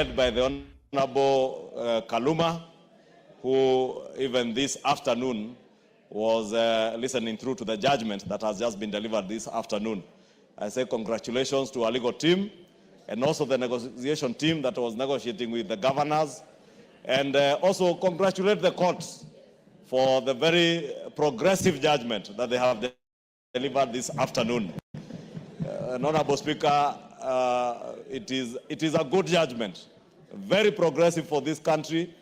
led by the Honorable Kaluma, who even this afternoon was listening through to the judgment that has just been delivered this afternoon. I say congratulations to our legal team and also the negotiation team that was negotiating with the governors, and also congratulate the courts for the very progressive judgment that they have delivered this afternoon. Honorable Speaker, it is a good judgment, very progressive for this country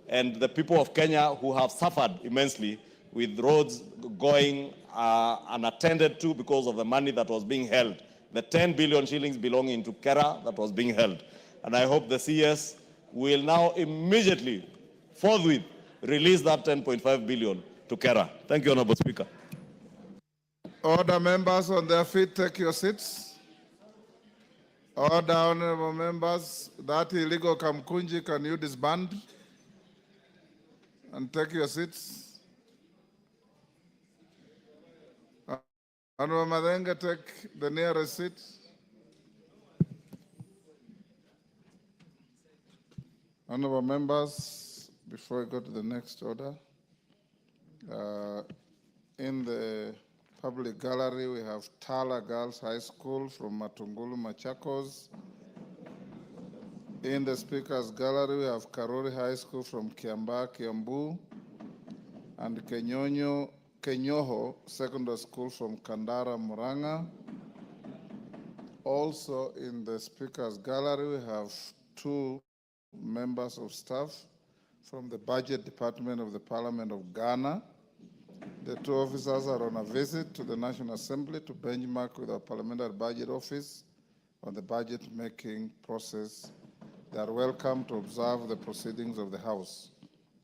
and the people of Kenya who have suffered immensely with roads going unattended to because of the money that was being held, the 10 billion shillings belonging to Kera that was being held. And I hope the CS will now immediately, forthwith, release that 10.5 billion to Kera. Thank you, Honorable Speaker. Order, members on their feet, take your seats. Order, honorable members. That illegal Kamkunji, can you disband and take your seats? Honorable Madenga, take the nearest seat. Honorable members, before we go to the next order, in the public gallery, we have Tala Girls High School from Matungulu, Machakos. In the speaker's gallery, we have Karori High School from Kiambaa, Kiambu, and Kenyoho Secondary School from Kandara, Murang'a. Also in the speaker's gallery, we have two members of staff from the Budget Department of the Parliament of Ghana. The two officers are on a visit to the National Assembly to benchmark with our Parliamentary Budget Office on the budget-making process. They are welcome to observe the proceedings of the House.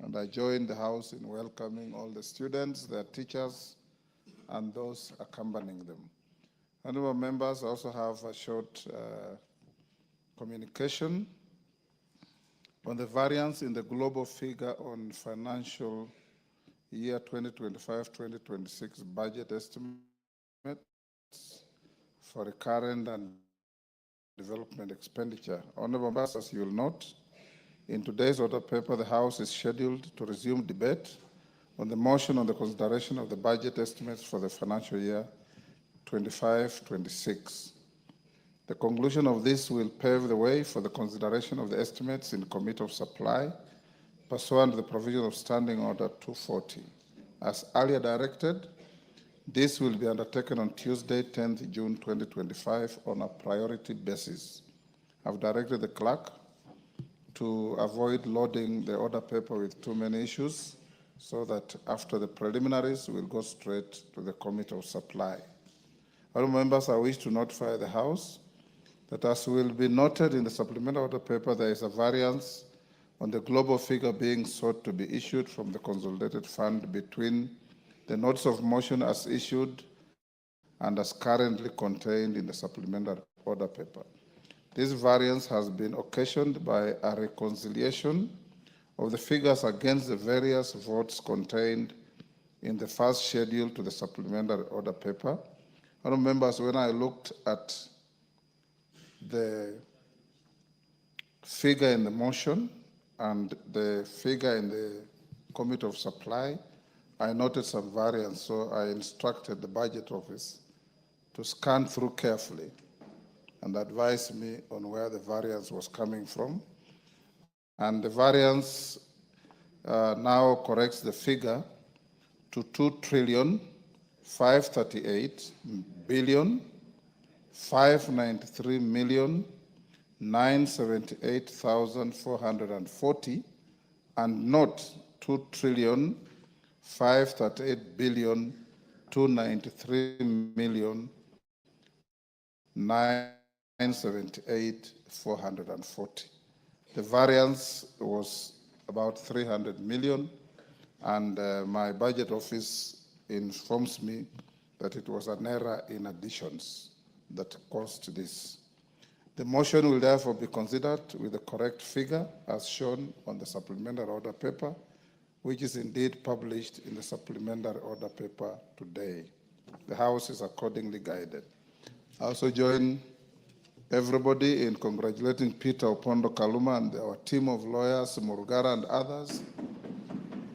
And I join the House in welcoming all the students, their teachers, and those accompanying them. Honorable members, I also have a short communication on the variance in the global figure on financial year 2025-2026 budget estimates for recurrent and development expenditure. Honorable members, as you will note, in today's order paper, the House is scheduled to resume debate on the motion on the consideration of the budget estimates for the financial year 25-26. The conclusion of this will pave the way for the consideration of the estimates in Committee of Supply pursuant to the provision of Standing Order 240. As earlier directed, this will be undertaken on Tuesday, 10th June 2025 on a priority basis. I've directed the clerk to avoid loading the order paper with too many issues so that after the preliminaries, we'll go straight to the Committee of Supply. All members, I wish to notify the House that as will be noted in the supplemental order paper, there is a variance on the global figure being sought to be issued from the consolidated fund between the notice of motion as issued and as currently contained in the supplemental order paper. This variance has been occasioned by a reconciliation of the figures against the various votes contained in the first schedule to the supplementary order paper. Honourable members, when I looked at the figure in the motion and the figure in the Committee of Supply, I noted some variance, so I instructed the Budget Office to scan through carefully and advise me on where the variance was coming from. And the variance now corrects the figure to 2,538,593,978,440 and not 2,538,978,440. The variance was about 300 million, and my budget office informs me that it was an error in additions that caused this. The motion will therefore be considered with the correct figure as shown on the supplementary order paper, which is indeed published in the supplementary order paper today. The House is accordingly guided. I also join everybody in congratulating Peter Opondo Kaluma and our team of lawyers, Murugara and others.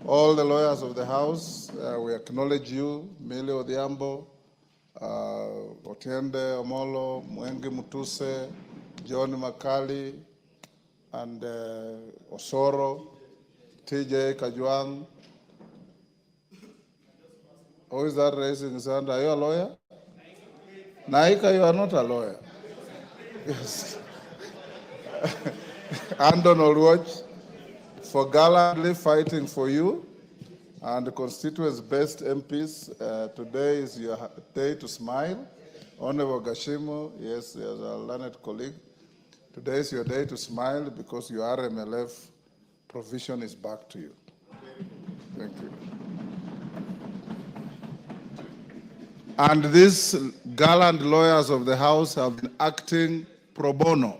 All the lawyers of the House, we acknowledge you, Mili Odhiambo, Otiende Omolo, Mwengi Mutuse, John Makali, and Osoro, TJ Kajwang. Who is that raising his hand? Are you a lawyer? Naika, you are not a lawyer. Yes. Andon Olwach, for gallantly fighting for you and the constituents' best MPs. Today is your day to smile. Honorable Gashimo, yes, as a learned colleague, today is your day to smile because your RMLF provision is back to you. Thank you. And these gallant lawyers of the House have been acting pro bono.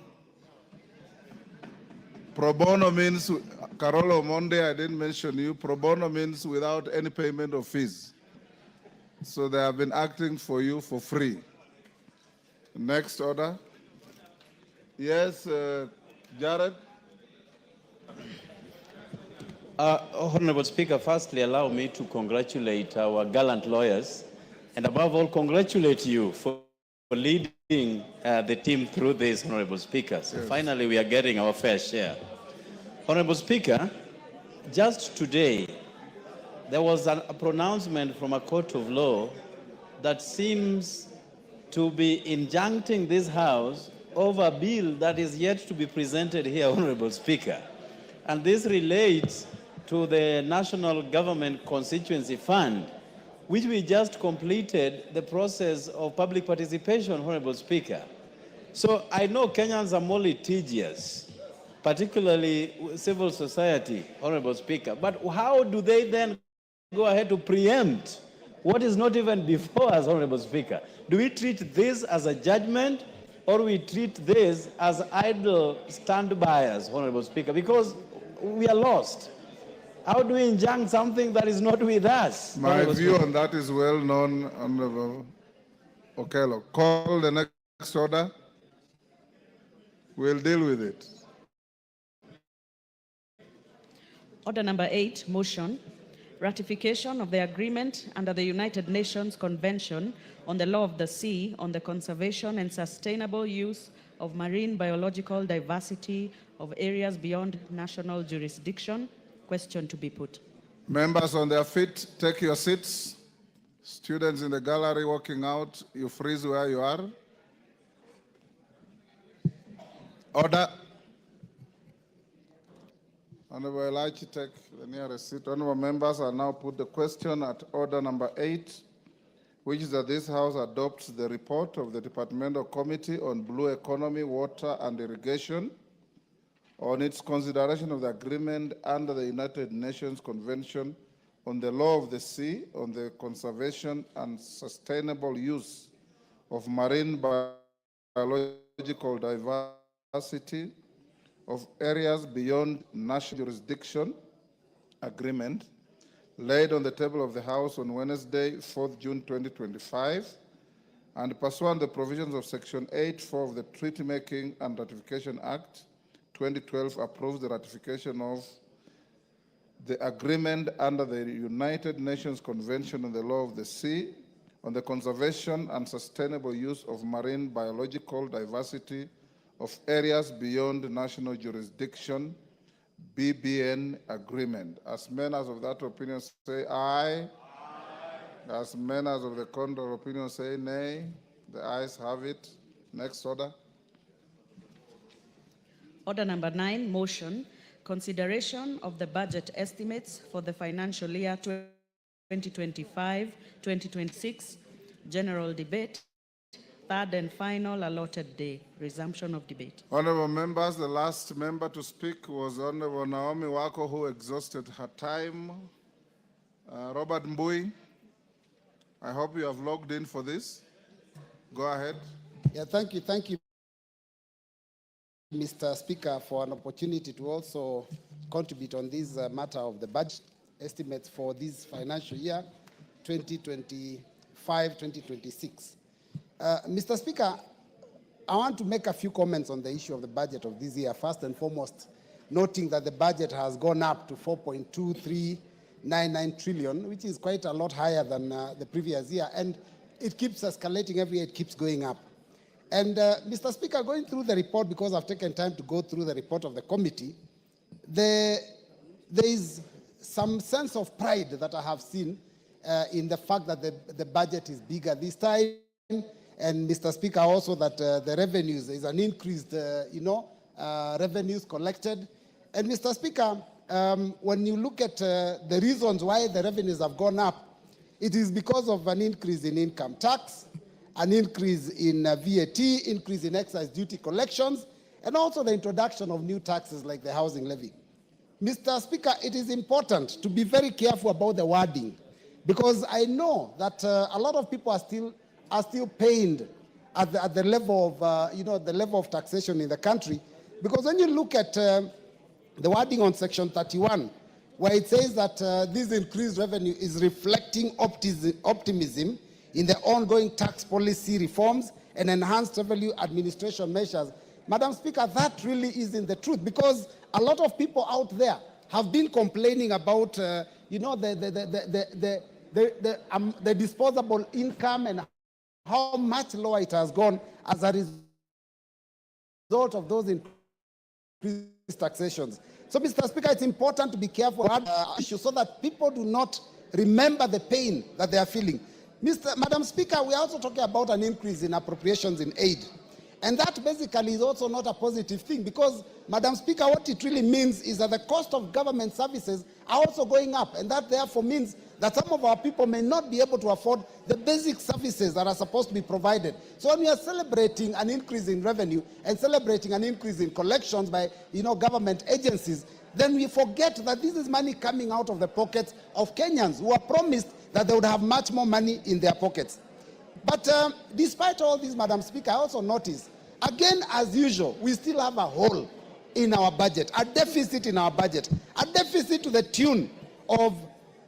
Pro bono means, Carolo Monday, I didn't mention you, pro bono means without any payment of fees. So they have been acting for you for free. Next order. Yes, Jared? Honorable Speaker, firstly, allow me to congratulate our gallant lawyers, and above all, congratulate you for leading the team through this, Honorable Speaker. So yes. Finally, we are getting our fair share. Honorable Speaker, just today, there was a pronouncement from a court of law that seems to be injuncting this House over a bill that is yet to be presented here, Honorable Speaker. And this relates to the National Government Constituency Fund, which we just completed the process of public participation, Honorable Speaker. So I know Kenyans are more litigious, particularly civil society, Honorable Speaker. But how do they then go ahead to preempt what is not even before us, Honorable Speaker? Do we treat this as a judgment, or we treat this as idle stand-byers, Honorable Speaker? Because we are lost. How do we injunct something that is not with us? My view on that is well known, Honorable Okello. Call the next order. We'll deal with it. Order number 8, motion. Ratification of the agreement under the United Nations Convention on the Law of the Sea on the conservation and sustainable use of marine biological diversity of areas beyond national jurisdiction. Question to be put. Members on their feet, take your seats. Students in the gallery walking out, you freeze where you are. Order. Honorable Elachi, take the nearest seat. Honorable members, I now put the question at order number 8, which is that this House adopts the report of the Departmental Committee on Blue Economy, Water and Irrigation on its consideration of the agreement under the United Nations Convention on the Law of the Sea on the conservation and sustainable use of marine biological diversity of areas beyond national jurisdiction agreement laid on the table of the House on Wednesday, 4th June 2025, and pursuant to the provisions of Section 8(4) of the Treaty Making and Ratification Act 2012 approves the ratification of the agreement under the United Nations Convention on the Law of the Sea on the conservation and sustainable use of marine biological diversity of areas beyond national jurisdiction, BBN agreement. As members of that opinion say aye. As members of the contrary opinion say nay. The ayes have it. Next order. Order number 9, motion. Consideration of the budget estimates for the financial year 2025-2026. General debate. Third and final allotted day. Resumption of debate. Honorable members, the last member to speak was Honorable Naomi Wako, who exhausted her time. Robert Mbui, I hope you have logged in for this. Go ahead. Yeah, thank you, Mr. Speaker, for an opportunity to also contribute on this matter of the budget estimates for this financial year, 2025-2026. Mr. Speaker, I want to make a few comments on the issue of the budget of this year. First and foremost, noting that the budget has gone up to 4.2399 trillion, which is quite a lot higher than the previous year. And it keeps escalating every year, it keeps going up. And Mr. Speaker, going through the report, because I've taken time to go through the report of the committee, there is some sense of pride that I have seen in the fact that the budget is bigger this time. And Mr. Speaker, also that the revenues, is an increased, revenues collected. And Mr. Speaker, when you look at the reasons why the revenues have gone up, it is because of an increase in income tax, an increase in VAT, increase in excise duty collections, and also the introduction of new taxes like the housing levy. Mr. Speaker, it is important to be very careful about the wording, because I know that a lot of people are still pained at the level of, the level of taxation in the country. Because when you look at the wording on Section 31, where it says that this increased revenue is reflecting optimism in the ongoing tax policy reforms and enhanced revenue administration measures. Madam Speaker, that really isn't the truth, because a lot of people out there have been complaining about, the disposable income and how much lower it has gone as a result of those increased taxations. So, Mr. Speaker, it's important to be careful about issues so that people do not remember the pain that they are feeling. Madam Speaker, we are also talking about an increase in appropriations in aid. And that basically is also not a positive thing, because, Madam Speaker, what it really means is that the cost of government services are also going up, and that therefore means that some of our people may not be able to afford the basic services that are supposed to be provided. So when we are celebrating an increase in revenue and celebrating an increase in collections by, government agencies, then we forget that this is money coming out of the pockets of Kenyans who are promised that they would have much more money in their pockets. But despite all this, Madam Speaker, I also notice, again, as usual, we still have a hole in our budget, a deficit in our budget, a deficit to the tune of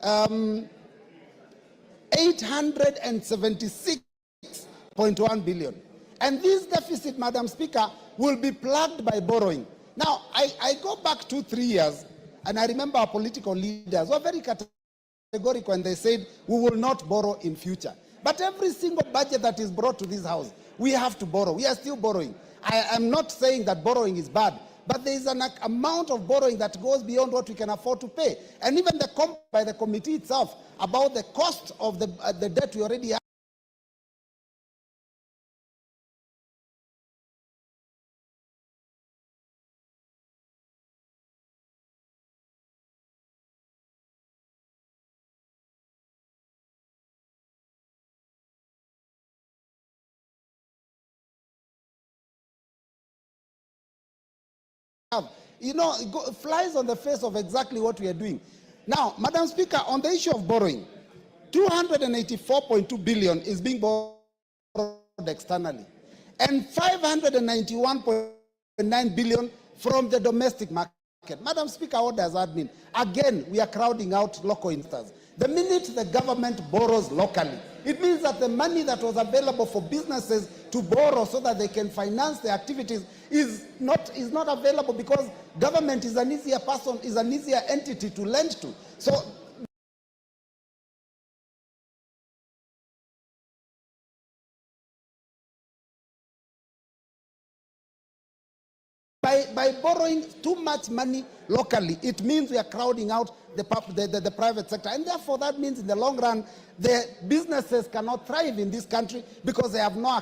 876.1 billion. And this deficit, Madam Speaker, will be plugged by borrowing. Now, I go back 2-3 years, and I remember our political leaders were very categorical when they said, we will not borrow in future. But every single budget that is brought to this house, we have to borrow. We are still borrowing. I am not saying that borrowing is bad, but there is an amount of borrowing that goes beyond what we can afford to pay. And even by the committee itself about the cost of the debt we already have. Flies on the face of exactly what we are doing. Now, Madam Speaker, on the issue of borrowing, 284.2 billion is being borrowed externally, and 591.9 billion from the domestic market. Madam Speaker, what does that mean? Again, we are crowding out local investors. The minute the government borrows locally, it means that the money that was available for businesses to borrow so that they can finance their activities is not available, because government is an easier entity to lend to. So by borrowing too much money locally, it means we are crowding out the private sector. And therefore, that means in the long run, the businesses cannot thrive in this country because they have no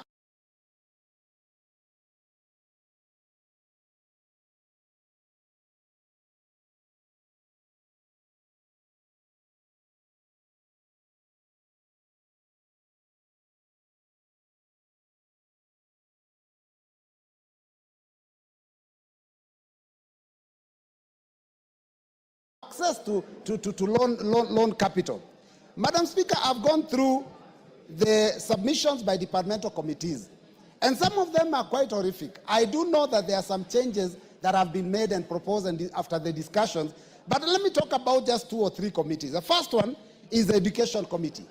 access to loan capital. Madam Speaker, I've gone through the submissions by departmental committees, and some of them are quite horrific. I do know that there are some changes that have been made and proposed after the discussions, but let me talk about just 2 or 3 committees. The first one is the Education Committee.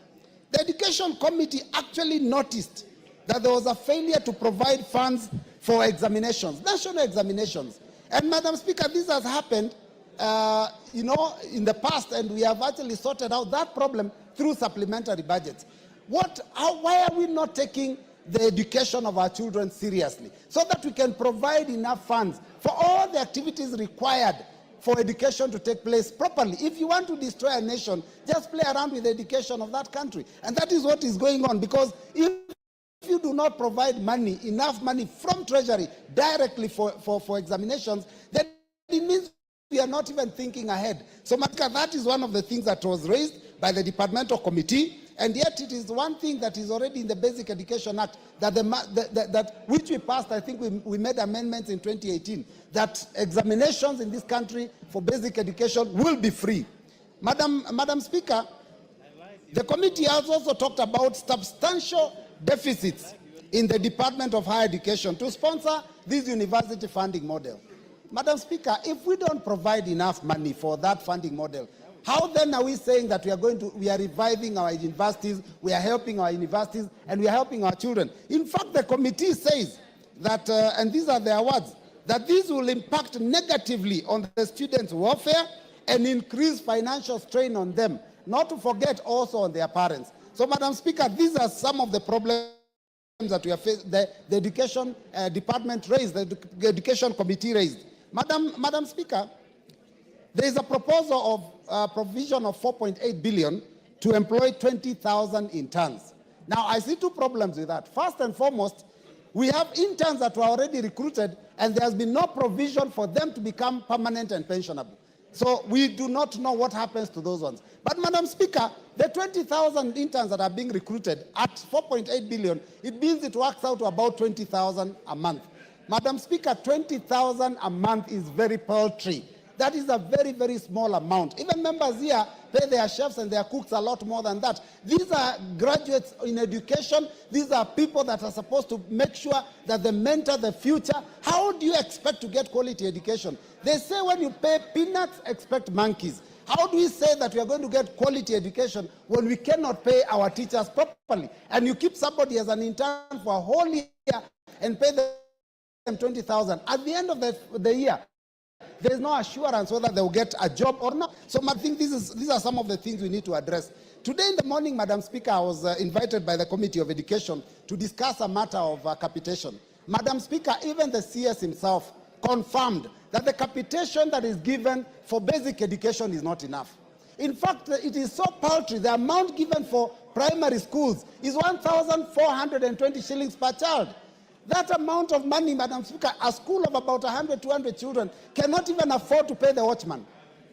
The Education Committee actually noticed that there was a failure to provide funds for examinations, national examinations. And Madam Speaker, this has happened, in the past, and we have actually sorted out that problem through supplementary budgets. Why are we not taking the education of our children seriously so that we can provide enough funds for all the activities required for education to take place properly? If you want to destroy a nation, just play around with the education of that country. And that is what is going on, because if you do not provide money, enough money from Treasury directly for examinations, then it means we are not even thinking ahead. So, Matka, that is one of the things that was raised by the departmental committee, and yet it is one thing that is already in the Basic Education Act, that which we passed. I think we made amendments in 2018, that examinations in this country for basic education will be free. Madam Speaker, the committee has also talked about substantial deficits in the Department of Higher Education to sponsor this university funding model. Madam Speaker, if we don't provide enough money for that funding model, how then are we saying that we are reviving our universities, we are helping our universities, and we are helping our children? In fact, the committee says that, and these are their words, that this will impact negatively on the students' welfare and increase financial strain on them, not to forget also on their parents. So, Madam Speaker, these are some of the problems that we have faced, the Education Department raised, the Education Committee raised. Madam Speaker, there is a proposal of provision of 4.8 billion to employ 20,000 interns. Now, I see two problems with that. First and foremost, we have interns that were already recruited, and there has been no provision for them to become permanent and pensionable. So we do not know what happens to those ones. But, Madam Speaker, the 20,000 interns that are being recruited at 4.8 billion, it means it works out to about 20,000 a month. Madam Speaker, 20,000 a month is very paltry. That is a very, very small amount. Even members here pay their chefs and their cooks a lot more than that. These are graduates in education. These are people that are supposed to make sure that they mentor the future. How do you expect to get quality education? They say when you pay peanuts, expect monkeys. How do we say that we are going to get quality education when we cannot pay our teachers properly? And you keep somebody as an intern for a whole year and pay them 20,000. At the end of the year, there is no assurance whether they will get a job or not. So I think these are some of the things we need to address. Today in the morning, Madam Speaker, I was invited by the Committee of Education to discuss a matter of capitation. Madam Speaker, even the CS himself confirmed that the capitation that is given for basic education is not enough. In fact, it is so paltry. The amount given for primary schools is 1,420 shillings per child. That amount of money, Madam Speaker, a school of about 100, 200 children cannot even afford to pay the watchman,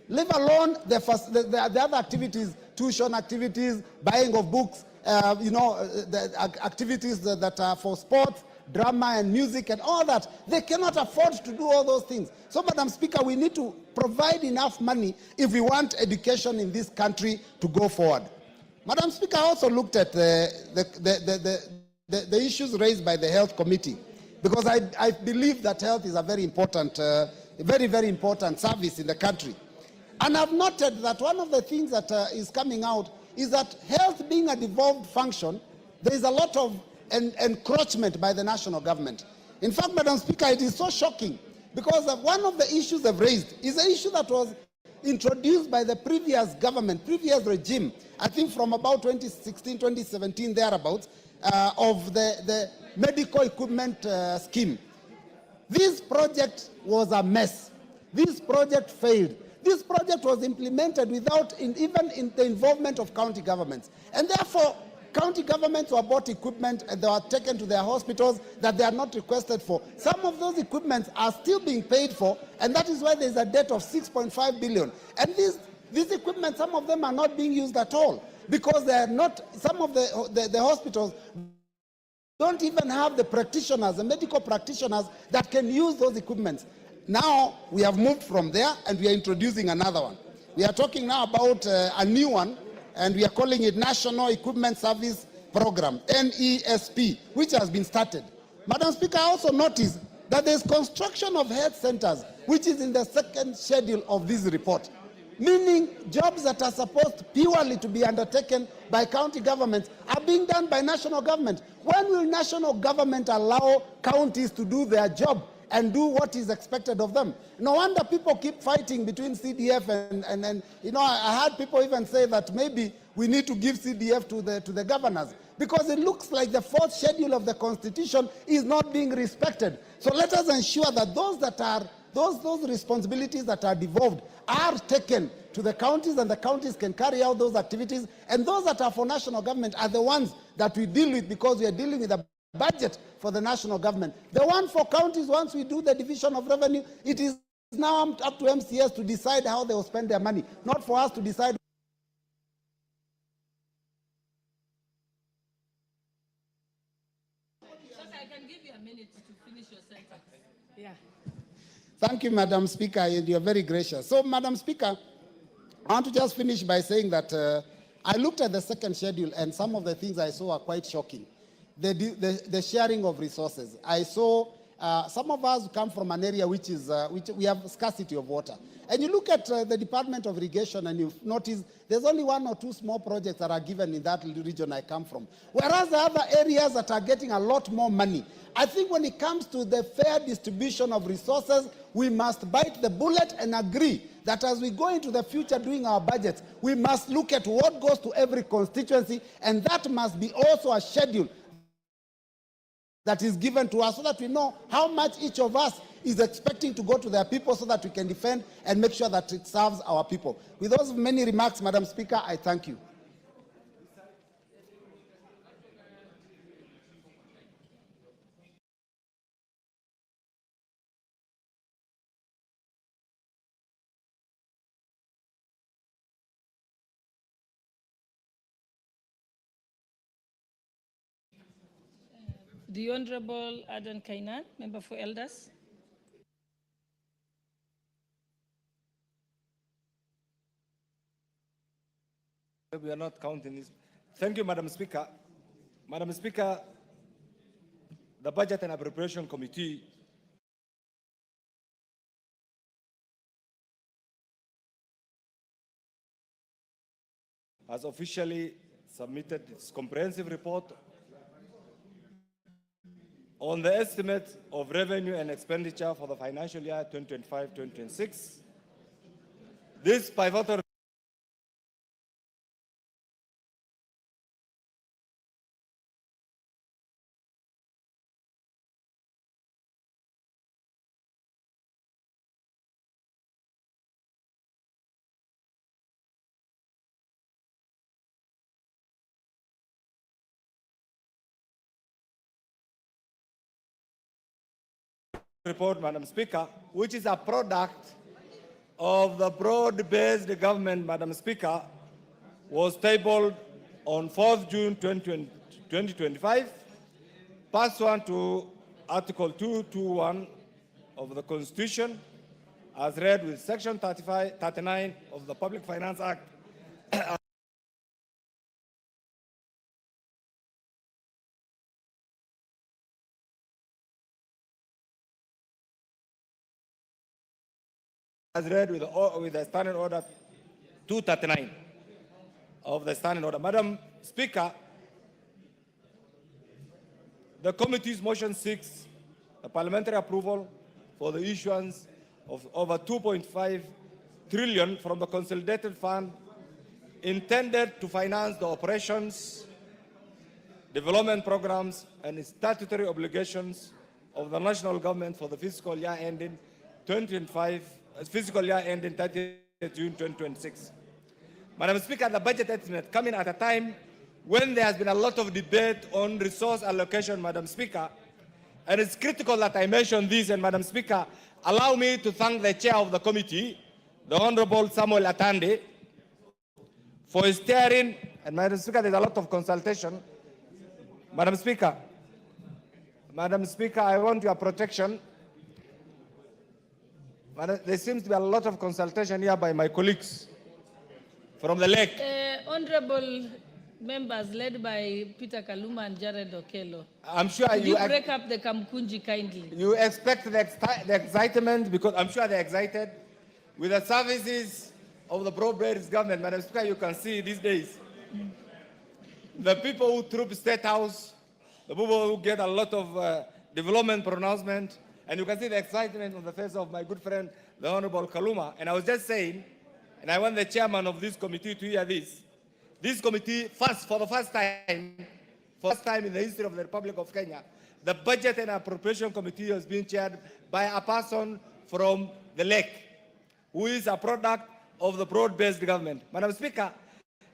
leave alone the other activities, tuition activities, buying of books, the activities that are for sports, drama and music and all that. They cannot afford to do all those things. So, Madam Speaker, we need to provide enough money if we want education in this country to go forward. Madam Speaker, I also looked at the issues raised by the Health Committee, because I believe that health is a very important, very important service in the country. And I've noted that one of the things that is coming out is that health being a devolved function, there is a lot of encroachment by the national government. In fact, Madam Speaker, it is so shocking, because one of the issues they've raised is an issue that was introduced by the previous government, previous regime, I think from about 2016, 2017, thereabouts, of the medical equipment scheme. This project was a mess. This project failed. This project was implemented without even the involvement of county governments. And therefore, county governments were bought equipment and they were taken to their hospitals that they are not requested for. Some of those equipments are still being paid for, and that is why there is a debt of 6.5 billion. And these equipment, some of them are not being used at all, because they are not, some of the hospitals don't even have the practitioners, the medical practitioners that can use those equipments. Now we have moved from there and we are introducing another one. We are talking now about a new one, and we are calling it National Equipment Service Program, NESP, which has been started. Madam Speaker, I also noticed that there is construction of health centers, which is in the second schedule of this report, meaning jobs that are supposed purely to be undertaken by county governments are being done by national government. When will national government allow counties to do their job and do what is expected of them? No wonder people keep fighting between CDF and I heard people even say that maybe we need to give CDF to the governors, because it looks like the fourth schedule of the Constitution is not being respected. So let us ensure that those responsibilities that are devolved are taken to the counties, and the counties can carry out those activities, and those that are for national government are the ones that we deal with, because we are dealing with a budget for the national government. The one for counties, once we do the division of revenue, it is now up to MCS to decide how they will spend their money, not for us to decide. I can give you a minute to finish your sentence. Yeah. Thank you, Madam Speaker, and you're very gracious. So, Madam Speaker, I want to just finish by saying that I looked at the second schedule, and some of the things I saw are quite shocking. The sharing of resources. I saw some of us come from an area which we have scarcity of water. And you look at the Department of Irrigation, and you notice there's only 1 or 2 small projects that are given in that region I come from. Whereas the other areas that are getting a lot more money. I think when it comes to the fair distribution of resources, we must bite the bullet and agree that as we go into the future doing our budgets, we must look at what goes to every constituency, and that must be also a schedule that is given to us, so that we know how much each of us is expecting to go to their people, so that we can defend and make sure that it serves our people. With those many remarks, Madam Speaker, I thank you. The Honorable Adan Kainan, Member for Elders. We are not counting this. Thank you, Madam Speaker. Madam Speaker, the Budget and Appropriation Committee has officially submitted its comprehensive report on the estimate of revenue and expenditure for the financial year 2025-2026. This pivotal report, Madam Speaker, which is a product of the broad-based government, Madam Speaker, was tabled on 4th June 2025, pursuant to Article 221 of the Constitution, as read with Section 39 of the Public Finance Act. As read with the Standing Order 239 of the Standing Order. Madam Speaker, the committee's motion seeks the parliamentary approval for the issuance of over 2.5 trillion from the consolidated fund intended to finance the operations, development programs, and statutory obligations of the national government for the fiscal year ending 2025. Fiscal year ending 30th June 2026. Madam Speaker, the budget estimate coming at a time when there has been a lot of debate on resource allocation, Madam Speaker, and it's critical that I mention this. And Madam Speaker, allow me to thank the chair of the committee, the Honorable Samuel Atande, for his steering. And Madam Speaker, there's a lot of consultation. Madam Speaker, I want your protection. There seems to be a lot of consultation here by my colleagues from the lake. Honorable members led by Peter Kaluma and Jared Okello. I'm sure Could you break up the Kamkunji kindly? You expect the excitement, because I'm sure they're excited with the services of the broad-based government. Madam Speaker, you can see these days. the people who troop State House, the people who get a lot of development pronouncement, and you can see the excitement on the face of my good friend, the Honorable Kaluma. And I was just saying, and I want the chairman of this committee to hear this. This committee, for the first time in the history of the Republic of Kenya, the Budget and Appropriation Committee has been chaired by a person from the lake, who is a product of the broad-based government. Madam Speaker,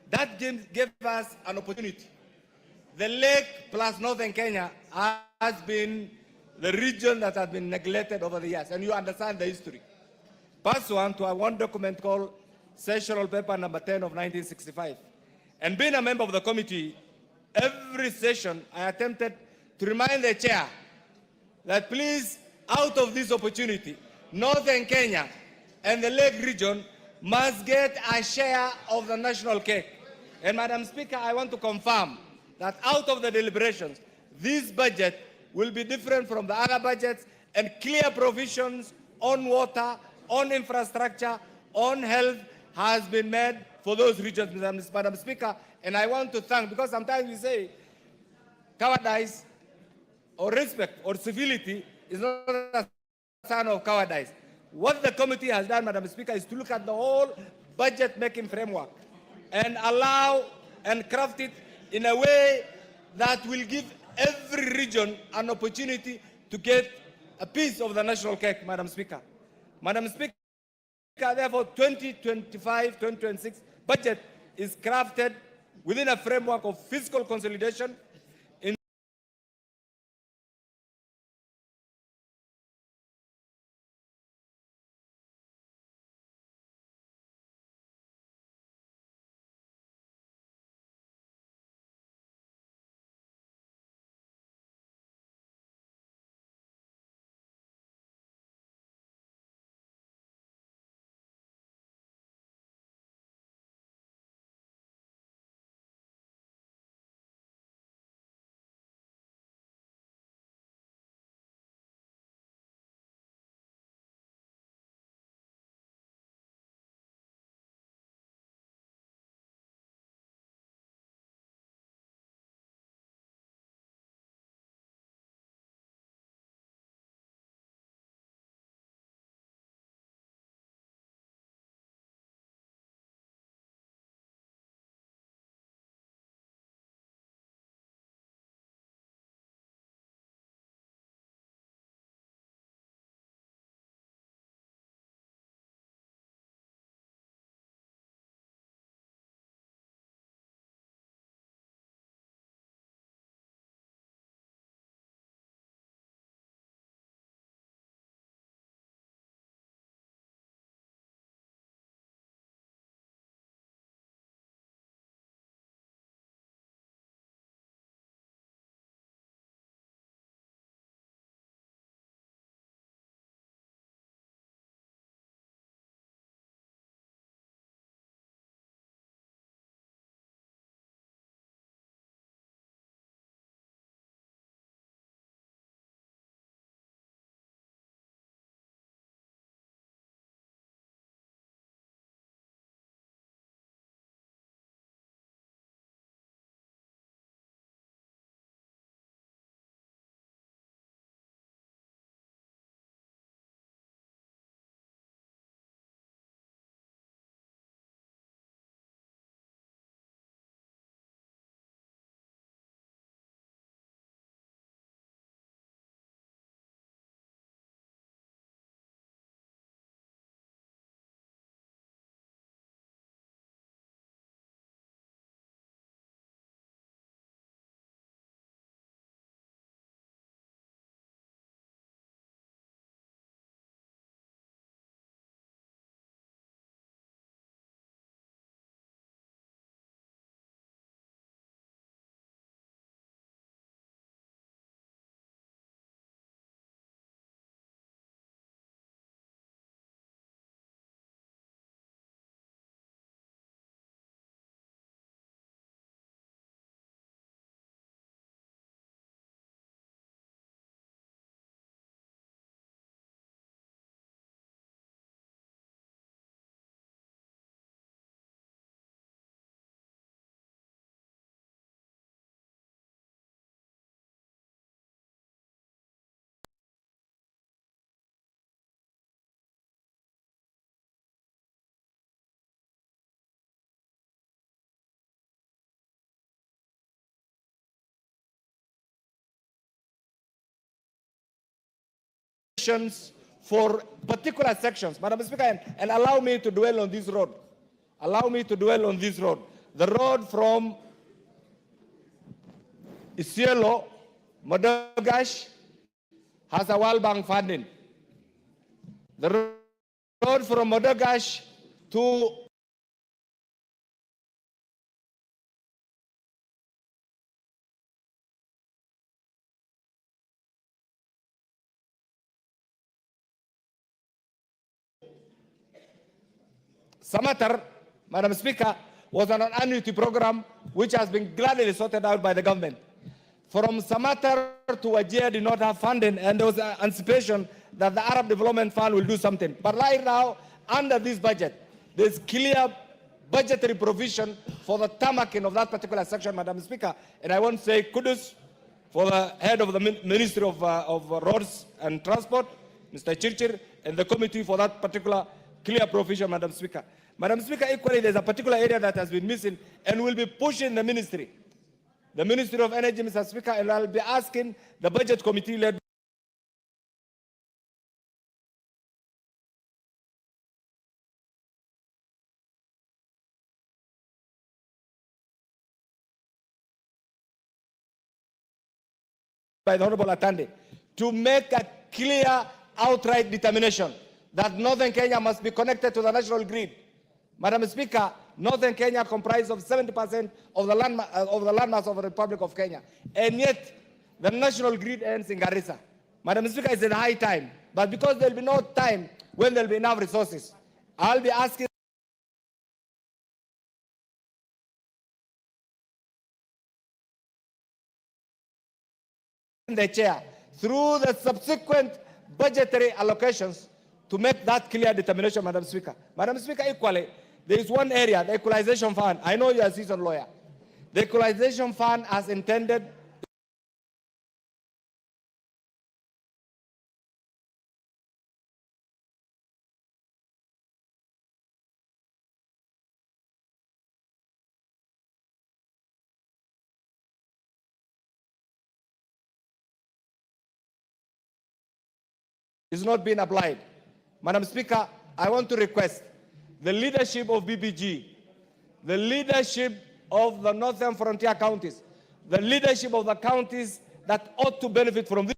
that gave us an opportunity. The lake plus Northern Kenya has been the region that has been neglected over the years, and you understand the history. Pursuant to one document called Sessional Paper number 10 of 1965. And being a member of the committee, every session I attempted to remind the chair that please, out of this opportunity, Northern Kenya and the Lake region must get a share of the national cake. And Madam Speaker, I want to confirm that out of the deliberations, this budget will be different from the other budgets, and clear provisions on water, on infrastructure, on health has been made for those regions, Madam Speaker. And I want to thank, because sometimes we say cowardice or respect or civility is not a sign of cowardice. What the committee has done, Madam Speaker, is to look at the whole budget-making framework and allow and craft it in a way that will give every region an opportunity to get a piece of the national cake, Madam Speaker. Madam Speaker, therefore, 2025-2026 budget is crafted within a framework of fiscal consolidation, for particular sections. Madam Speaker, and allow me to dwell on this road. Allow me to dwell on this road. The road from Isiolo, Modogash, has a World Bank funding. The road from Modogash to Samatar, Madam Speaker, was an annuity program which has been gladly sorted out by the government. From Samatar to Wajir did not have funding, and there was an anticipation that the Arab Development Fund will do something. But right now, under this budget, there's clear budgetary provision for the tarmacking of that particular section, Madam Speaker. And I want to say kudos for the head of the Ministry of Roads and Transport, Mr. Chirchir, and the committee for that particular clear provision, Madam Speaker. Madam Speaker, equally, there's a particular area that has been missing and will be pushing the Ministry of Energy, Mr. Speaker, and I'll be asking the Budget Committee led by the Honorable Atande to make a clear, outright determination that Northern Kenya must be connected to the national grid. Madam Speaker, Northern Kenya comprises of 70% of the landmass of the Republic of Kenya, and yet the national grid ends in Garissa. Madam Speaker, it's in high time, but because there will be no time when there will be enough resources, I'll be asking the chair through the subsequent budgetary allocations to make that clear determination, Madam Speaker. Madam Speaker, equally, there is one area, the equalization fund. I know you are a seasoned lawyer. The equalization fund as intended is not being applied. Madam Speaker, I want to request the leadership of BBG, the leadership of the Northern Frontier counties, the leadership of the counties that ought to benefit from this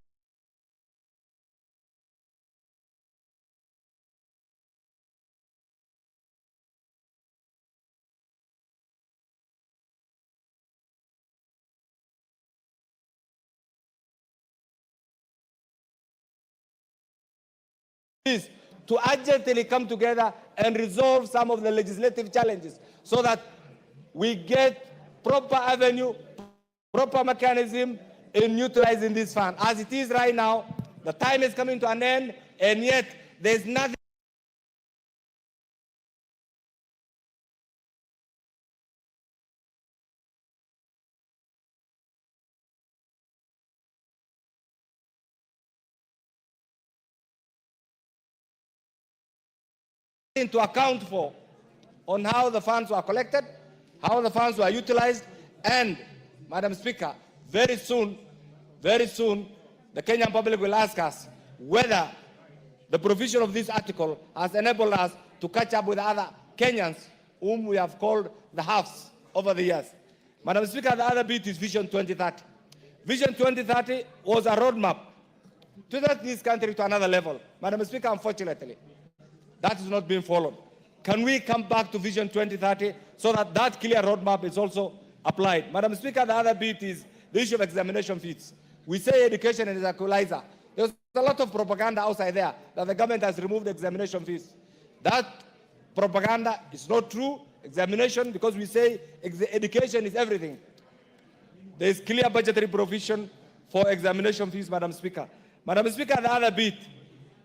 is to urgently come together and resolve some of the legislative challenges so that we get proper avenue, proper mechanism in utilizing this fund. As it is right now, the time is coming to an end, and yet there's nothing to account for on how the funds were collected, how the funds were utilized, and, Madam Speaker, very soon, the Kenyan public will ask us whether the provision of this article has enabled us to catch up with other Kenyans whom we have called the halves over the years. Madam Speaker, the other bit is Vision 2030. Vision 2030 was a roadmap to take this country to another level. Madam Speaker, unfortunately, that is not being followed. Can we come back to Vision 2030 so that that clear roadmap is also applied? Madam Speaker, the other bit is the issue of examination fees. We say education is an equalizer. There's a lot of propaganda outside there that the government has removed examination fees. That propaganda is not true. Examination, because we say education is everything. There is clear budgetary provision for examination fees, Madam Speaker. Madam Speaker, the other bit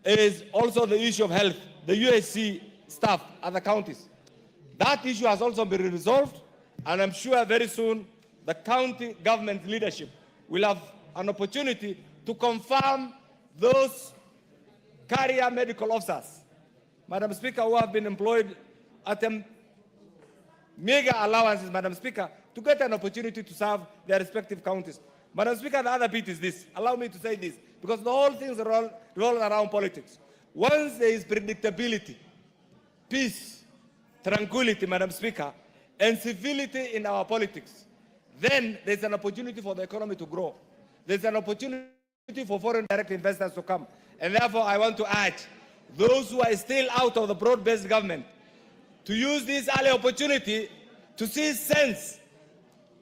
is also the issue of health, the USC staff at the counties. That issue has also been resolved, and I'm sure very soon the county government leadership will have an opportunity to confirm those career medical officers, Madam Speaker, who have been employed at mega allowances, Madam Speaker, to get an opportunity to serve their respective counties. Madam Speaker, the other bit is this. Allow me to say this, because the whole thing roll around politics. Once there is predictability, peace, tranquility, Madam Speaker, and civility in our politics, then there's an opportunity for the economy to grow. There's an opportunity for foreign direct investors to come. And therefore, I want to urge those who are still out of the broad-based government to use this early opportunity to see sense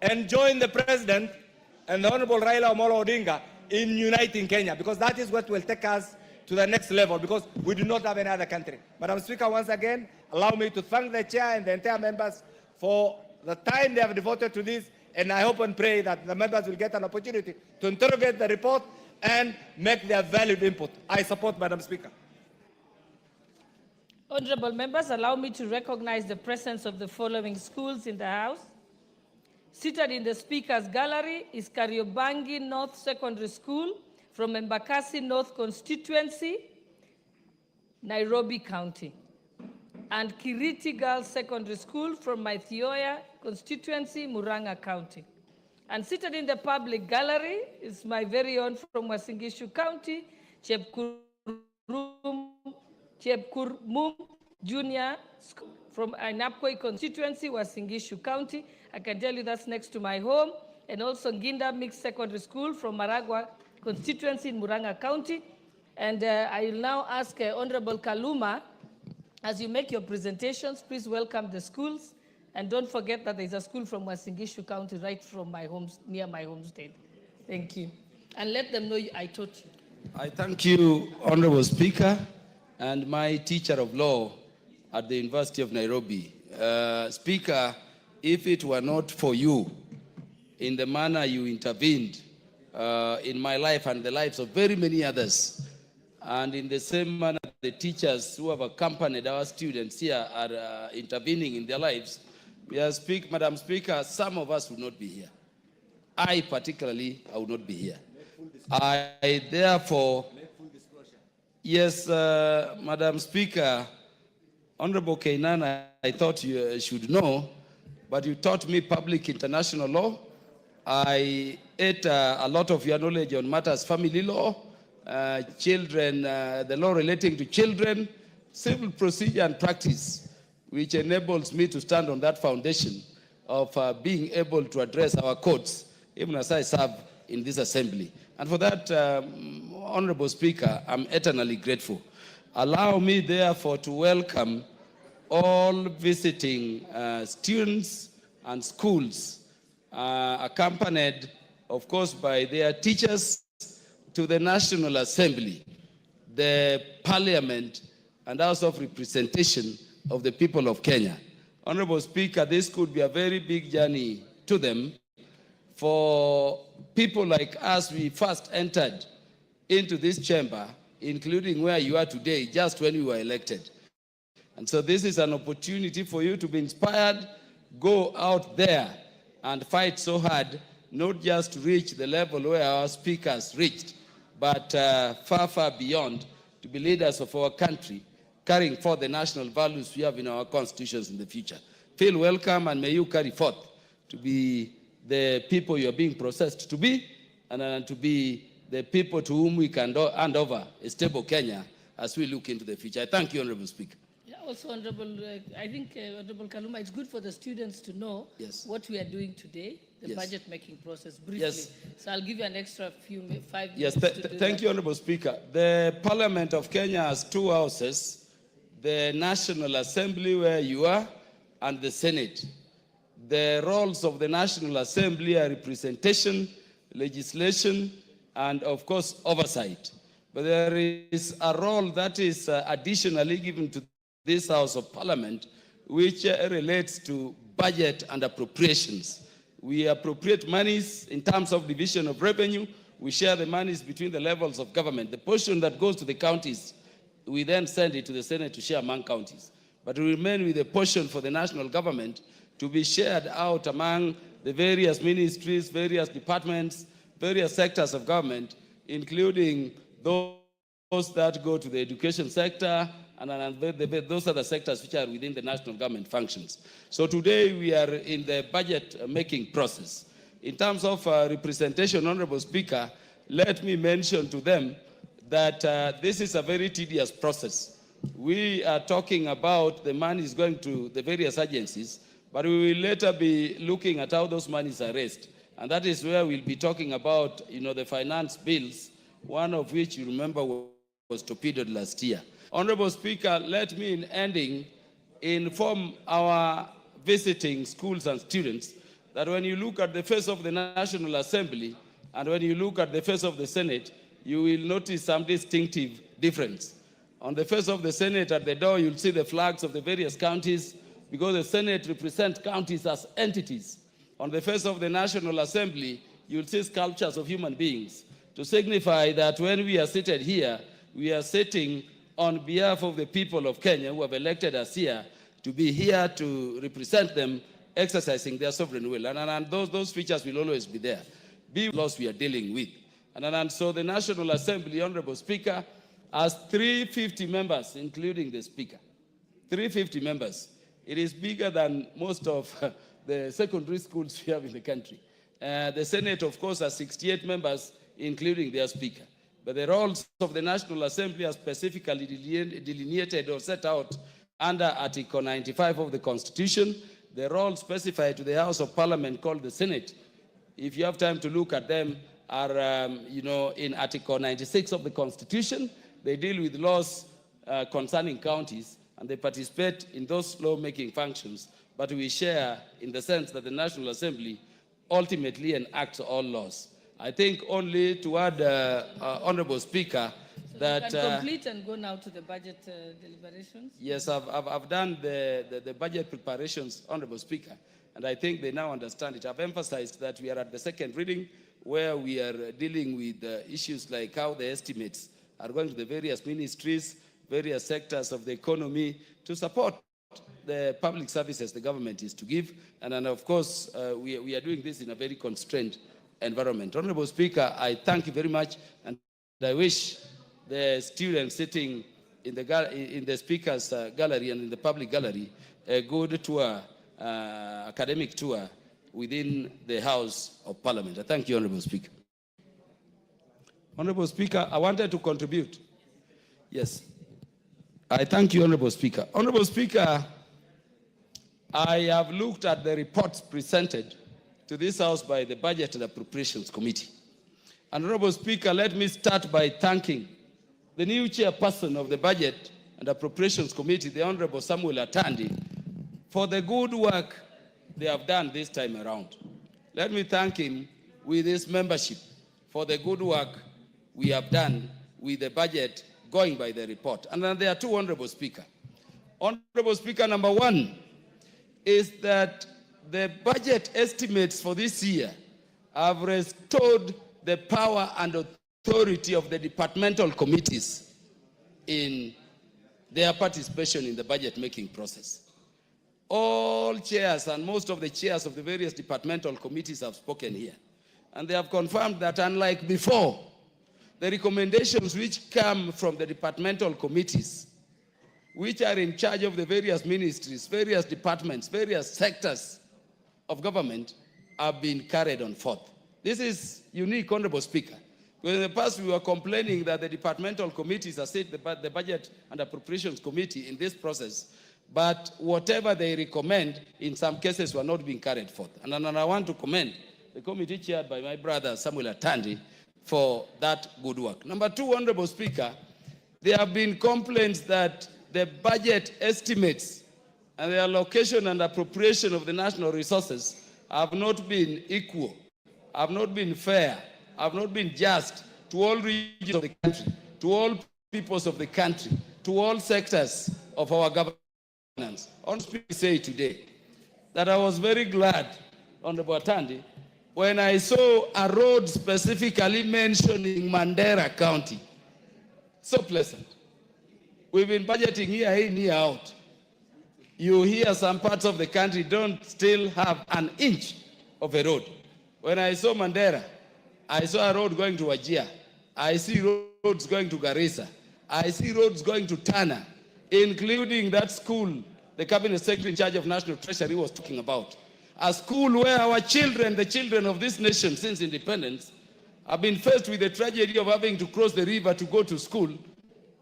and join the President and the Honorable Raila Amolo Odinga in uniting Kenya, because that is what will take us to the next level, because we do not have any other country. Madam Speaker, once again, allow me to thank the Chair and the entire members for the time they have devoted to this, and I hope and pray that the members will get an opportunity to interrogate the report and make their valued input. I support, Madam Speaker. Honorable members, allow me to recognize the presence of the following schools in the House. Seated in the Speaker's gallery is Kariobangi North Secondary School from Embakasi North Constituency, Nairobi County, and Kiriti Girls Secondary School from Maithioya Constituency, Murang'a County. And seated in the public gallery is my very own from Uasin Gishu County, Chepkurmum Junior School from Ainapkoi constituency, Uasin Gishu County. I can tell you that's next to my home. And also Nginda Mixed Secondary School from Maragua constituency in Murang'a County. And I will now ask Honorable Kaluma, as you make your presentations, please welcome the schools. And don't forget that there's a school from Uasin Gishu County right from my home, near my homestead. Thank you. And let them know I taught you. I thank you, Honorable Speaker, and my teacher of law at the University of Nairobi. Speaker, if it were not for you, in the manner you intervened in my life and the lives of very many others, and in the same manner the teachers who have accompanied our students here are intervening in their lives, Madam Speaker, some of us would not be here. I particularly, I would not be here. I therefore, yes, Madam Speaker, Honorable Kainan, I thought you should know, but you taught me public international law. I ate a lot of your knowledge on matters family law, children, the law relating to children, civil procedure and practice, which enables me to stand on that foundation of being able to address our courts, even as I serve in this assembly. And for that, Honorable Speaker, I'm eternally grateful. Allow me, therefore, to welcome all visiting students and schools, accompanied, of course, by their teachers, to the National Assembly, the Parliament, and House of Representation of the people of Kenya. Honorable Speaker, this could be a very big journey to them. For people like us, we first entered into this chamber, including where you are today, just when you were elected. And so this is an opportunity for you to be inspired, go out there and fight so hard, not just to reach the level where our speakers reached, but far, far beyond, to be leaders of our country, carrying forth the national values we have in our constitutions in the future. Feel welcome, and may you carry forth to be the people you are being processed to be, and to be the people to whom we can hand over a stable Kenya as we look into the future. I thank you, Honorable Speaker. Yeah, also, Honorable, I think, Honorable Kaluma, it's good for the students to know what we are doing today, the budget making process, briefly. Yes. So I'll give you an extra 5 minutes. Thank you, Honorable Speaker. The Parliament of Kenya has two houses, the National Assembly, where you are, and the Senate. The roles of the National Assembly are representation, legislation, and of course oversight. But there is a role that is additionally given to this House of Parliament, which relates to budget and appropriations. We appropriate monies in terms of division of revenue. We share the monies between the levels of government. The portion that goes to the counties, we then send it to the Senate to share among counties. But we remain with a portion for the national government to be shared out among the various ministries, various departments, various sectors of government, including those that go to the education sector, and those other sectors which are within the national government functions. So today we are in the budget making process. In terms of representation, Honorable Speaker, let me mention to them that this is a very tedious process. We are talking about the money is going to the various agencies, but we will later be looking at how those monies are raised. And that is where we'll be talking about, the finance bills, one of which you remember was torpedoed last year. Honorable Speaker, let me, in ending, inform our visiting schools and students that when you look at the face of the National Assembly and when you look at the face of the Senate, you will notice some distinctive difference. On the face of the Senate, at the door, you'll see the flags of the various counties because the Senate represents counties as entities. On the face of the National Assembly, you'll see sculptures of human beings to signify that when we are seated here, we are sitting on behalf of the people of Kenya who have elected us here to be here to represent them exercising their sovereign will. And those features will always be there. Be laws we are dealing with. And so the National Assembly, Honorable Speaker, has 350 members, including the Speaker. 350 members. It is bigger than most of the secondary schools we have in the country. The Senate, of course, has 68 members, including their Speaker. But the roles of the National Assembly are specifically delineated or set out under Article 95 of the Constitution. The roles specified to the House of Parliament called the Senate, if you have time to look at them, are in Article 96 of the Constitution. They deal with laws concerning counties, and they participate in those law-making functions. But we share in the sense that the National Assembly ultimately enacts all laws. I think only to add, Honorable Speaker, so that... you can complete and go now to the budget deliberations? Yes, I've done the budget preparations, Honorable Speaker, and I think they now understand it. I've emphasized that we are at the second reading where we are dealing with issues like how the estimates are going to the various ministries, various sectors of the economy to support the public services the government is to give. And then, of course, we are doing this in a very constrained environment. Honorable Speaker, I thank you very much, and I wish the students sitting in the Speaker's gallery and in the public gallery a good tour, academic tour within the House of Parliament. I thank you, Honorable Speaker. Honorable Speaker, I wanted to contribute. Yes. I thank you, Honorable Speaker. Honorable Speaker, I have looked at the reports presented to this House by the Budget and Appropriations Committee. And Honorable Speaker, let me start by thanking the new chairperson of the Budget and Appropriations Committee, the Honorable Samuel Atandi, for the good work they have done this time around. Let me thank him with his membership for the good work we have done with the budget going by the report. And then there are two, Honorable Speaker. Honorable Speaker, number one is that the budget estimates for this year have restored the power and authority of the departmental committees in their participation in the budget-making process. All chairs and most of the chairs of the various departmental committees have spoken here. And they have confirmed that unlike before, the recommendations which come from the departmental committees, which are in charge of the various ministries, various departments, various sectors of government, have been carried on forth. This is unique, Honorable Speaker. Because in the past, we were complaining that the departmental committees assist the Budget and Appropriations Committee in this process, but whatever they recommend, in some cases, were not being carried forth. And I want to commend the committee chaired by my brother, Samuel Atandi, for that good work. Number two, Honorable Speaker, there have been complaints that the budget estimates and the allocation and appropriation of the national resources have not been equal, have not been fair, have not been just to all regions of the country, to all peoples of the country, to all sectors of our governance. I want to say today that I was very glad, Honorable Atandi, when I saw a road specifically mentioning Mandera County. So pleasant. We've been budgeting here in, here out. You hear some parts of the country don't still have an inch of a road. When I saw Mandera, I saw a road going to Wajir. I see roads going to Garissa. I see roads going to Tana, including that school the Cabinet Secretary in charge of National Treasury was talking about. A school where our children, the children of this nation since independence, have been faced with the tragedy of having to cross the river to go to school.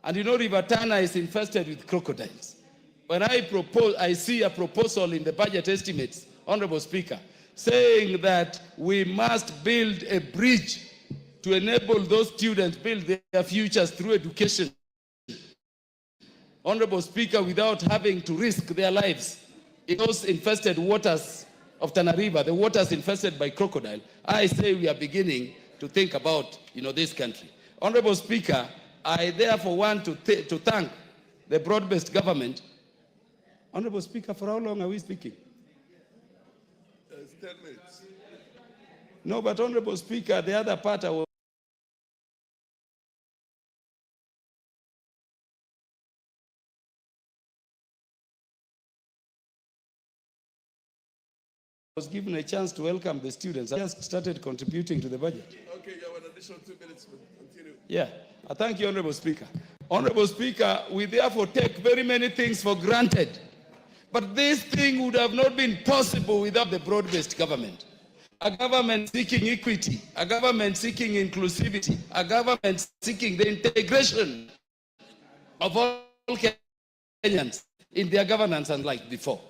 And you know, River Tana is infested with crocodiles. When I see a proposal in the budget estimates, Honorable Speaker, saying that we must build a bridge to enable those students build their futures through education, Honorable Speaker, without having to risk their lives in those infested waters of Tana River, the waters infested by crocodile, I say we are beginning to think about, this country. Honorable Speaker, I therefore want to thank the broad-based government. Honorable Speaker, for how long are we speaking? 10 minutes. No, but Honorable Speaker, the other part I was given a chance to welcome the students. I just started contributing to the budget. Okay, you have an additional 2 minutes. Continue. Yeah, I thank you, Honorable Speaker. Honorable Speaker, we therefore take very many things for granted. But this thing would have not been possible without the broad-based government. A government seeking equity, a government seeking inclusivity, a government seeking the integration of all Kenyans in their governance unlike before.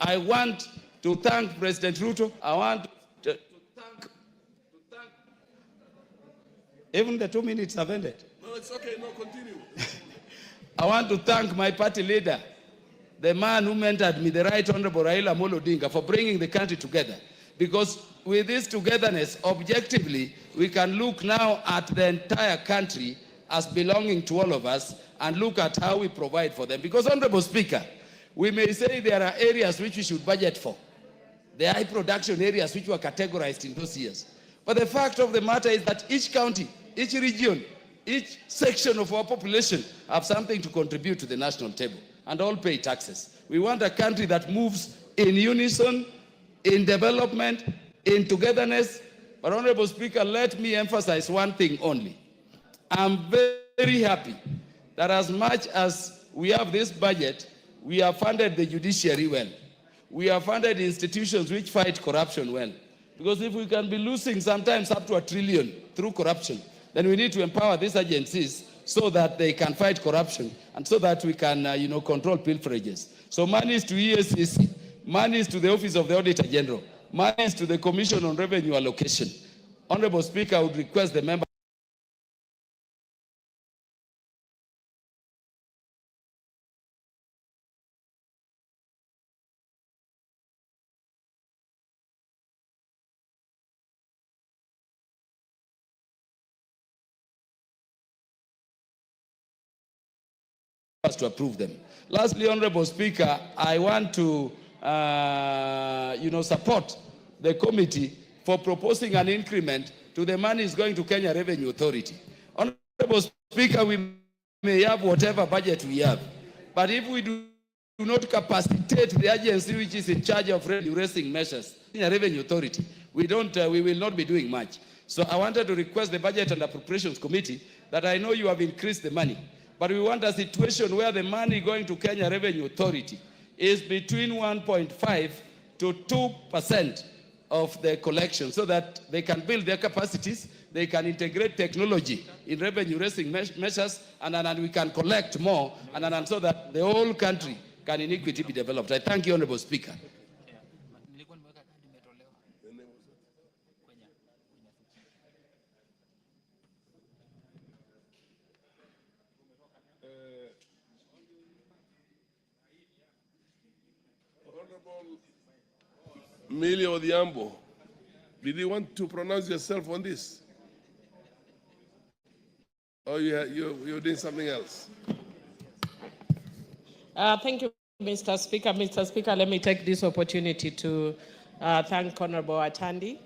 I want to thank President Ruto. I want to thank, even the 2 minutes have ended. No, it's okay. No, continue. I want to thank my party leader, the man who mentored me, the Right Honorable Raila Amolo Odinga, for bringing the country together. Because with this togetherness, objectively, we can look now at the entire country as belonging to all of us and look at how we provide for them. Because, Honorable Speaker, we may say there are areas which we should budget for. The high production areas which were categorized in those years. But the fact of the matter is that each county, each region, each section of our population have something to contribute to the national table and all pay taxes. We want a country that moves in unison, in development, in togetherness. But Honorable Speaker, let me emphasize one thing only. I'm very happy that as much as we have this budget, we have funded the judiciary well. We have funded institutions which fight corruption well. Because if we can be losing sometimes up to $1 trillion through corruption, then we need to empower these agencies so that they can fight corruption and so that we can, control pilferages. So money is to ESCC, money is to the Office of the Auditor General, money is to the Commission on Revenue Allocation. Honorable Speaker, I would request the member to approve them. Lastly, Honorable Speaker, I want to support the committee for proposing an increment to the money is going to Kenya Revenue Authority. Honorable Speaker, we may have whatever budget we have, but if we do not capacitate the agency which is in charge of reducing measures, Kenya Revenue Authority, we will not be doing much. So I wanted to request the Budget and Appropriations Committee that I know you have increased the money, but we want a situation where the money going to Kenya Revenue Authority is between 1.5 to 2% of the collection so that they can build their capacities, they can integrate technology in revenue-raising measures, and we can collect more, and so that the whole country can in equity be developed. I thank you, Honorable Speaker. Millie Odhiambo, did you want to pronounce yourself on this? Or you're doing something else? Thank you, Mr. Speaker. Mr. Speaker, let me take this opportunity to thank Honorable Atandi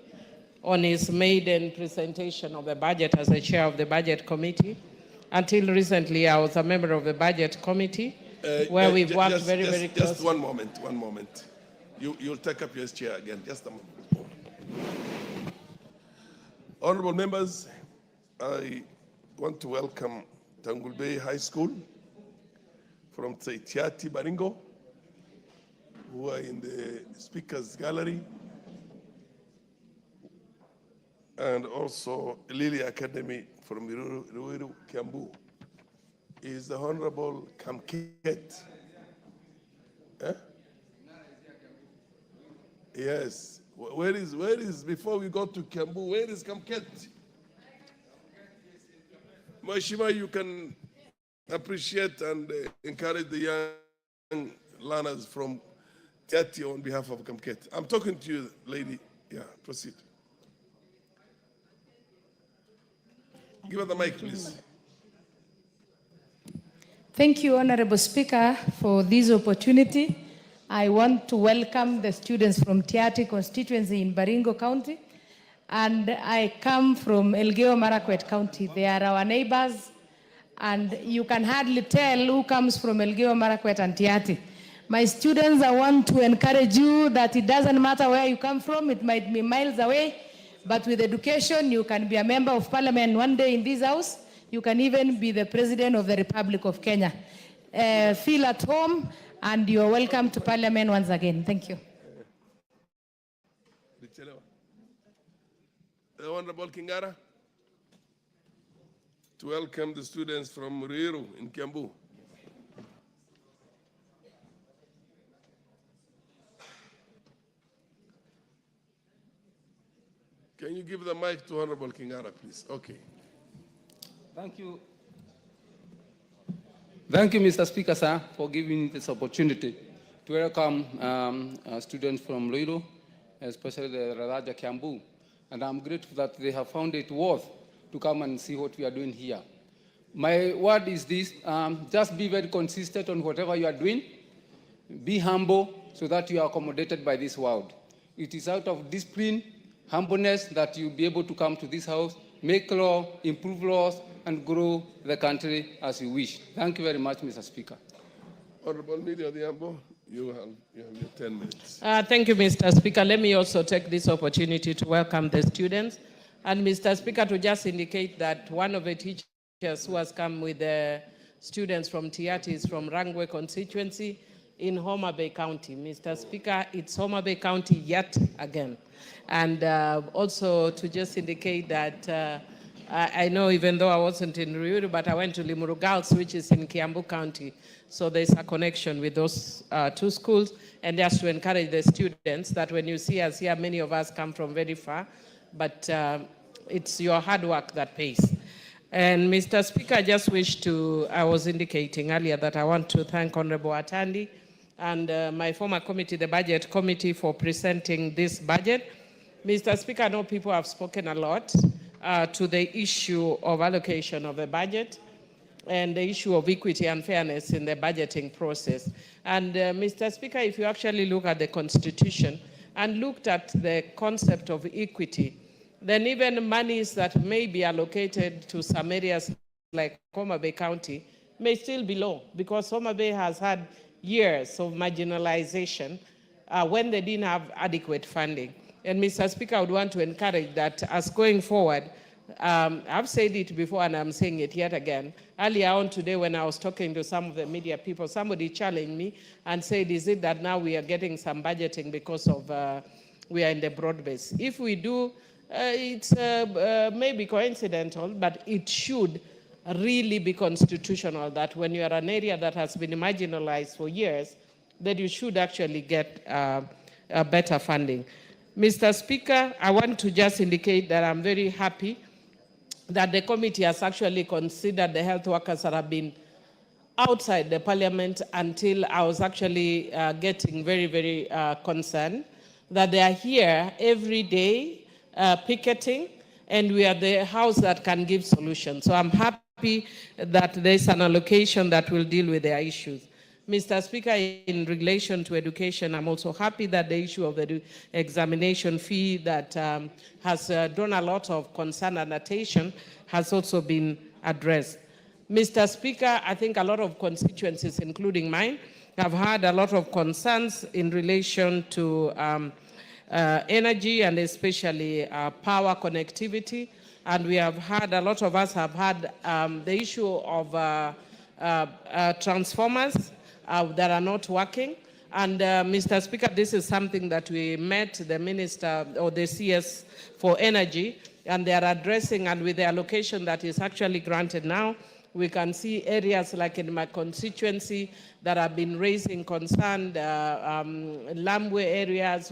on his maiden presentation of the budget as the chair of the Budget Committee. Until recently, I was a member of the Budget Committee, where we've worked very closely. Just one moment. You'll take up your chair again. Just a moment. Honorable members, I want to welcome Tangulbei High School from Tsaitiati, Baringo. who are in the speakers gallery, and also Lily Academy from Ruiru, Kiambu, is the Honorable Kamket. Eh? Yes. Where is, before we go to Kiambu, where is Kamket? Mheshimiwa, you can appreciate and encourage the young learners from Tiati on behalf of Kamket. I'm talking to you, lady. Yeah, proceed. Give her the mic, please. Thank you, Honorable Speaker, for this opportunity. I want to welcome the students from Tiati constituency in Baringo County, and I come from Elgeyo Marakwet County. They are our neighbors, and you can hardly tell who comes from Elgeyo Marakwet and Tiati. My students, I want to encourage you that it doesn't matter where you come from, it might be miles away, but with education, you can be a member of parliament one day in this house. You can even be the President of the Republic of Kenya. Feel at home, and you're welcome to Parliament once again. Thank you. The Honorable Kingara, to welcome the students from Ruiru in Kiambu. Can you give the mic to Honorable Kingara, please? Okay. Thank you. Thank you, Mr. Speaker, sir, for giving me this opportunity to welcome students from Ruiru, especially the Raraja Kiambu. And I'm grateful that they have found it worth to come and see what we are doing here. My word is this, just be very consistent on whatever you are doing. Be humble so that you are accommodated by this world. It is out of discipline, humbleness that you'll be able to come to this house, make law, improve laws, and grow the country as you wish. Thank you very much, Mr. Speaker. Honorable Media Odhiambo, you have your 10 minutes. Thank you, Mr. Speaker. Let me also take this opportunity to welcome the students. And Mr. Speaker, to just indicate that one of the teachers who has come with the students from Tiati is from Rangwe constituency in Homa Bay County. Mr. Speaker, it's Homa Bay County yet again. And also to just indicate that I know, even though I wasn't in Ruiru, but I went to Limuru Girls, which is in Kiambu County. So there's a connection with those two schools. And just to encourage the students that when you see us here, many of us come from very far, but it's your hard work that pays. And Mr. Speaker, I just wish to, I was indicating earlier that I want to thank Honorable Atandi and my former committee, the Budget Committee, for presenting this budget. Mr. Speaker, I know people have spoken a lot to the issue of allocation of the budget and the issue of equity and fairness in the budgeting process. And Mr. Speaker, if you actually look at the Constitution and looked at the concept of equity, then even monies that may be allocated to some areas like Homa Bay County may still be low, because Homa Bay has had years of marginalization when they didn't have adequate funding. And Mr. Speaker, I would want to encourage that as going forward, I've said it before and I'm saying it yet again. Earlier on today when I was talking to some of the media people, somebody challenged me and said, is it that now we are getting some budgeting because of we are in the broad base? If we do, it's maybe coincidental, but it should really be constitutional that when you are an area that has been marginalized for years, that you should actually get better funding. Mr. Speaker, I want to just indicate that I'm very happy that the committee has actually considered the health workers that have been outside the parliament until I was actually getting very, very concerned, that they are here every day picketing, and we are the house that can give solutions. So I'm happy that there's an allocation that will deal with their issues. Mr. Speaker, in relation to education, I'm also happy that the issue of the examination fee that has drawn a lot of concern and attention has also been addressed. Mr. Speaker, I think a lot of constituencies, including mine, have had a lot of concerns in relation to energy and especially power connectivity. And we have had, a lot of us have had the issue of transformers that are not working. And Mr. Speaker, this is something that we met the Minister or the CS for Energy, and they are addressing, and with the allocation that is actually granted now, we can see areas like in my constituency that have been raising concern, Lambwe areas,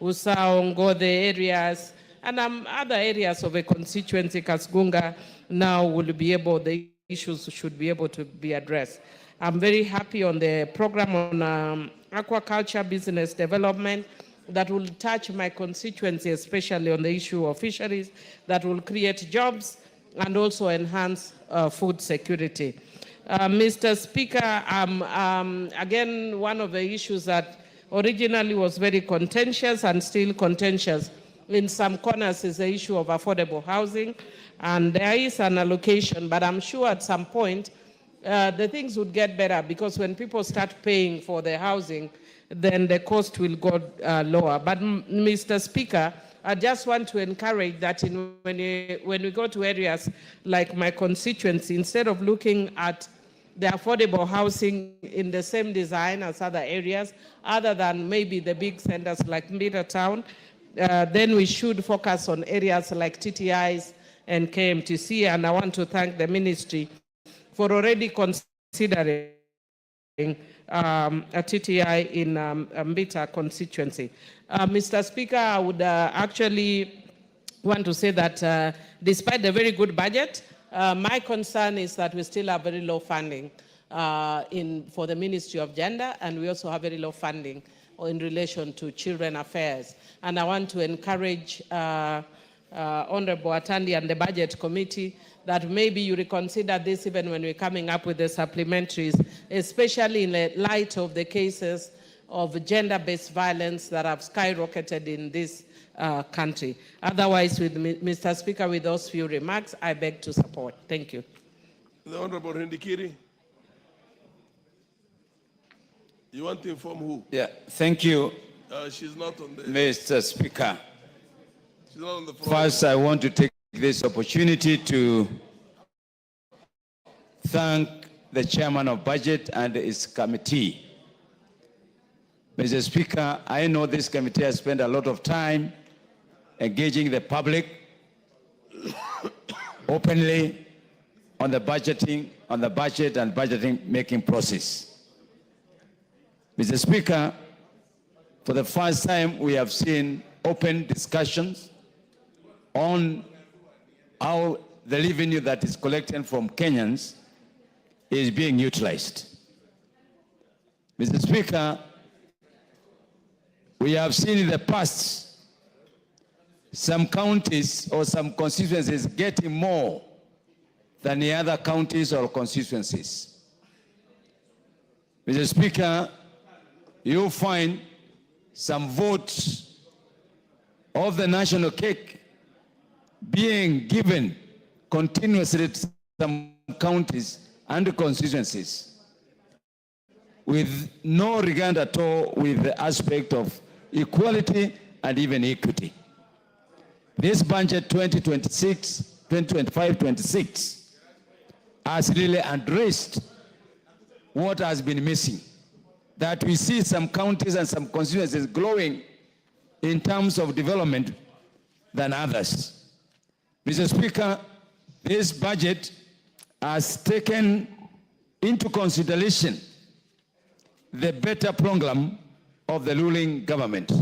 Usao, Ngode areas, and other areas of a constituency, Kasgunga, now will be able, the issues should be able to be addressed. I'm very happy on the program on aquaculture business development that will touch my constituency, especially on the issue of fisheries, that will create jobs and also enhance food security. Mr. Speaker, again, one of the issues that originally was very contentious and still contentious in some corners is the issue of affordable housing. And there is an allocation, but I'm sure at some point the things would get better, because when people start paying for the housing, then the cost will go lower. But Mr. Speaker, I just want to encourage that when we go to areas like my constituency, instead of looking at the affordable housing in the same design as other areas, other than maybe the big centers like Middletown, then we should focus on areas like TTIs and KMTC. And I want to thank the ministry for already considering a TTI in Mbita constituency. Mr. Speaker, I would actually want to say that despite the very good budget, my concern is that we still have very low funding for the Ministry of Gender, and we also have very low funding in relation to children affairs. And I want to encourage Honorable Atandi and the Budget Committee that maybe you reconsider this even when we're coming up with the supplementaries, especially in the light of the cases of gender-based violence that have skyrocketed in this country. Otherwise, with Mr. Speaker, with those few remarks, I beg to support. Thank you. The Honorable Hindikiri. You want to inform who? Yeah, thank you, she's not on the... Mr. Speaker. She's not on the floor. First, I want to take this opportunity to thank the Chairman of Budget and his committee. Mr. Speaker, I know this committee has spent a lot of time engaging the public openly on the budgeting, on the budget and budgeting making process. Mr. Speaker, for the first time, we have seen open discussions on how the revenue that is collected from Kenyans is being utilized. Mr. Speaker, we have seen in the past some counties or some constituencies getting more than the other counties or constituencies. Mr. Speaker, you'll find some votes of the national cake being given continuously to some counties and constituencies with no regard at all with the aspect of equality and even equity. This budget 2025-26 has really addressed what has been missing. That we see some counties and some constituencies growing in terms of development than others. Mr. Speaker, this budget has taken into consideration the better program of the ruling government.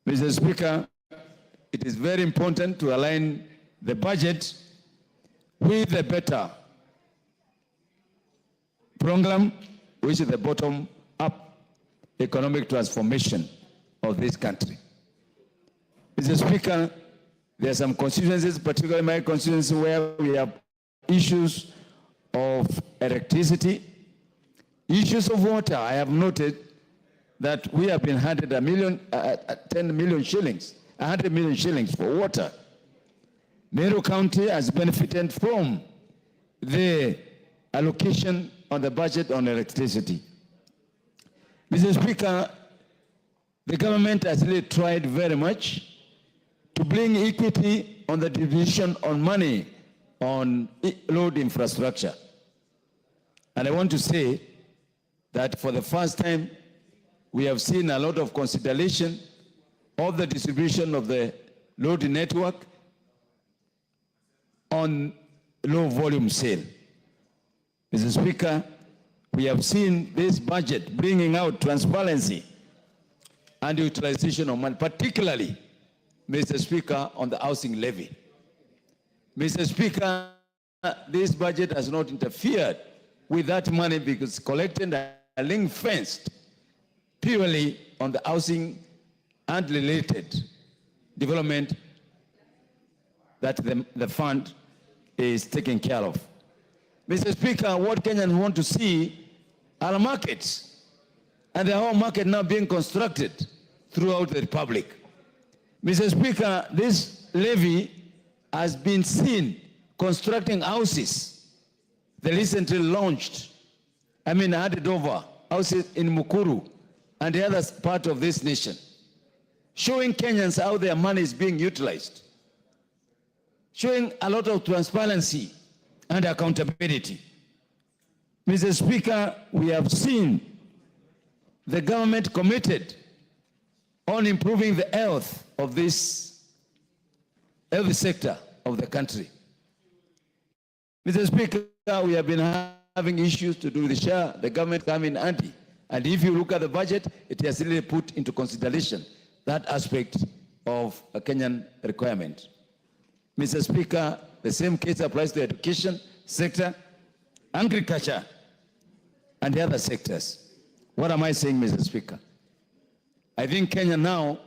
Mr. Speaker, it is very important to align the budget with the better program, which is the bottom-up economic transformation of this country. Mr. Speaker, there are some constituencies, particularly my constituency, where we have issues of electricity, issues of water. I have noted that we have been handed 10 million shillings, 100 million shillings for water. Meru County has benefited from the allocation on the budget on electricity. Mr. Speaker, the government has really tried very much to bring equity on the division on money on road infrastructure. And I want to say that for the first time, we have seen a lot of consideration of the distribution of the load network on low volume sale. Mr. Speaker, we have seen this budget bringing out transparency and utilization of money, particularly, Mr. Speaker, on the housing levy. Mr. Speaker, this budget has not interfered with that money because collected and ring-fenced purely on the housing and related development that the fund is taking care of. Mr. Speaker, what Kenyans want to see are markets, and the whole market now being constructed throughout the Republic. Mr. Speaker, this levy has been seen constructing houses. They recently launched, handed over houses in Mukuru and the other part of this nation, showing Kenyans how their money is being utilized, showing a lot of transparency and accountability. Mr. Speaker, we have seen the government committed on improving the health of this health sector of the country. Mr. Speaker, we have been having issues to do with the share, the government coming anti. And if you look at the budget, it has really put into consideration that aspect of a Kenyan requirement. Mr. Speaker, the same case applies to the education sector, agriculture, and the other sectors. What am I saying, Mr. Speaker? I think Kenya now,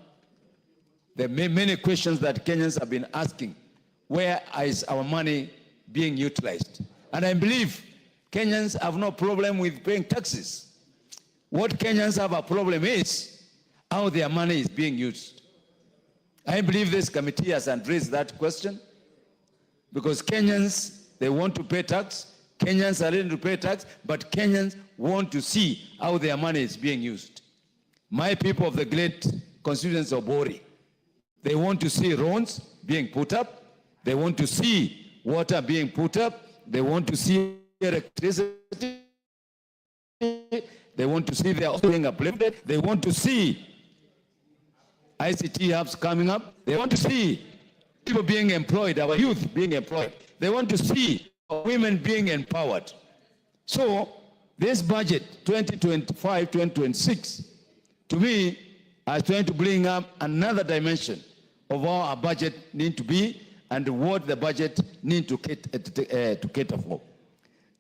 there are many questions that Kenyans have been asking. Where is our money being utilized? And I believe Kenyans have no problem with paying taxes. What Kenyans have a problem is how their money is being used. I believe this committee has addressed that question because Kenyans, they want to pay tax. Kenyans are ready to pay tax, but Kenyans want to see how their money is being used. My people of the great constituency of Bori, they want to see roads being put up. They want to see water being put up. They want to see electricity. They want to see their being uplifted. They want to see ICT hubs coming up. They want to see people being employed, our youth being employed. They want to see women being empowered. So this budget, 2025-2026, to me, is trying to bring up another dimension of how our budget need to be and what the budget need to cater for.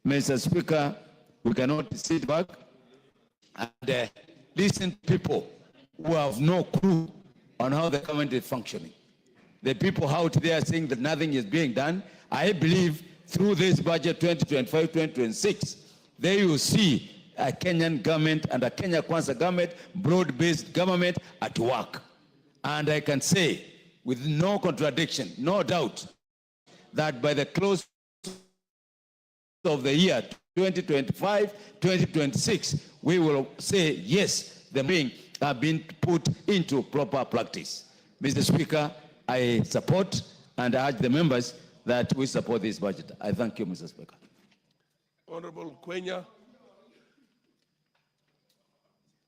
Mr. Speaker, we cannot sit back and listen to people who have no clue on how the government is functioning. The people out there saying that nothing is being done. I believe through this budget 2025-2026, they will see a Kenyan government and a Kenya Kwanza government, broad-based government at work. And I can say with no contradiction, no doubt, that by the close of the year 2025-2026, we will say, yes, the things have been put into proper practice. Mr. Speaker, I support and urge the members that we support this budget. I thank you, Mr. Speaker. Honorable Quenya.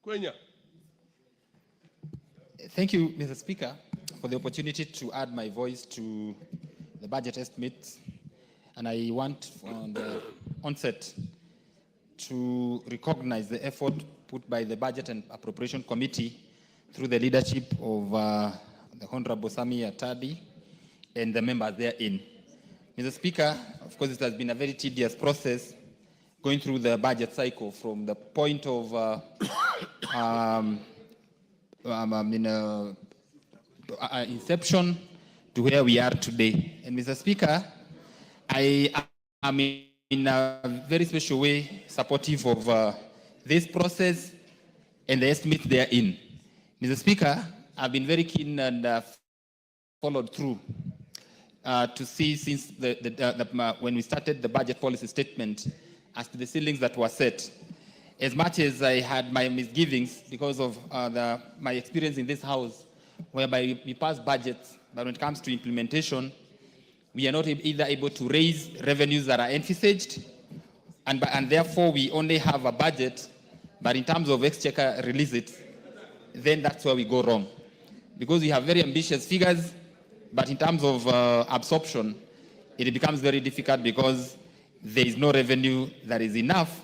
Quenya. Thank you, Mr. Speaker, for the opportunity to add my voice to the budget estimates. And I want on the onset to recognize the effort put by the Budget and Appropriation Committee through the leadership of the Honorable Sami Atadi and the members therein. Mr. Speaker, of course, it has been a very tedious process going through the budget cycle from the point of inception to where we are today. And Mr. Speaker, I am in a very special way supportive of this process and the estimates therein. Mr. Speaker, I've been very keen and followed through to see since when we started the budget policy statement as to the ceilings that were set. As much as I had my misgivings because of my experience in this house, whereby we pass budgets, but when it comes to implementation, we are not either able to raise revenues that are envisaged, and therefore we only have a budget but in terms of exchequer release it, then that's where we go wrong. Because we have very ambitious figures, but in terms of absorption, it becomes very difficult because there is no revenue that is enough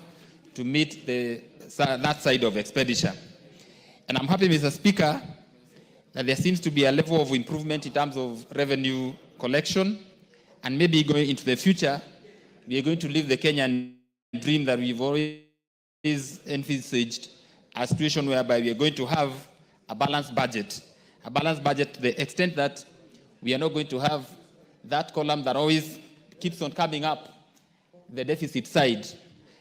to meet that side of expenditure. And I'm happy, Mr. Speaker, that there seems to be a level of improvement in terms of revenue collection, and maybe going into the future, we are going to live the Kenyan dream that we've always envisaged, a situation whereby we are going to have a balanced budget to the extent that we are not going to have that column that always keeps on coming up, the deficit side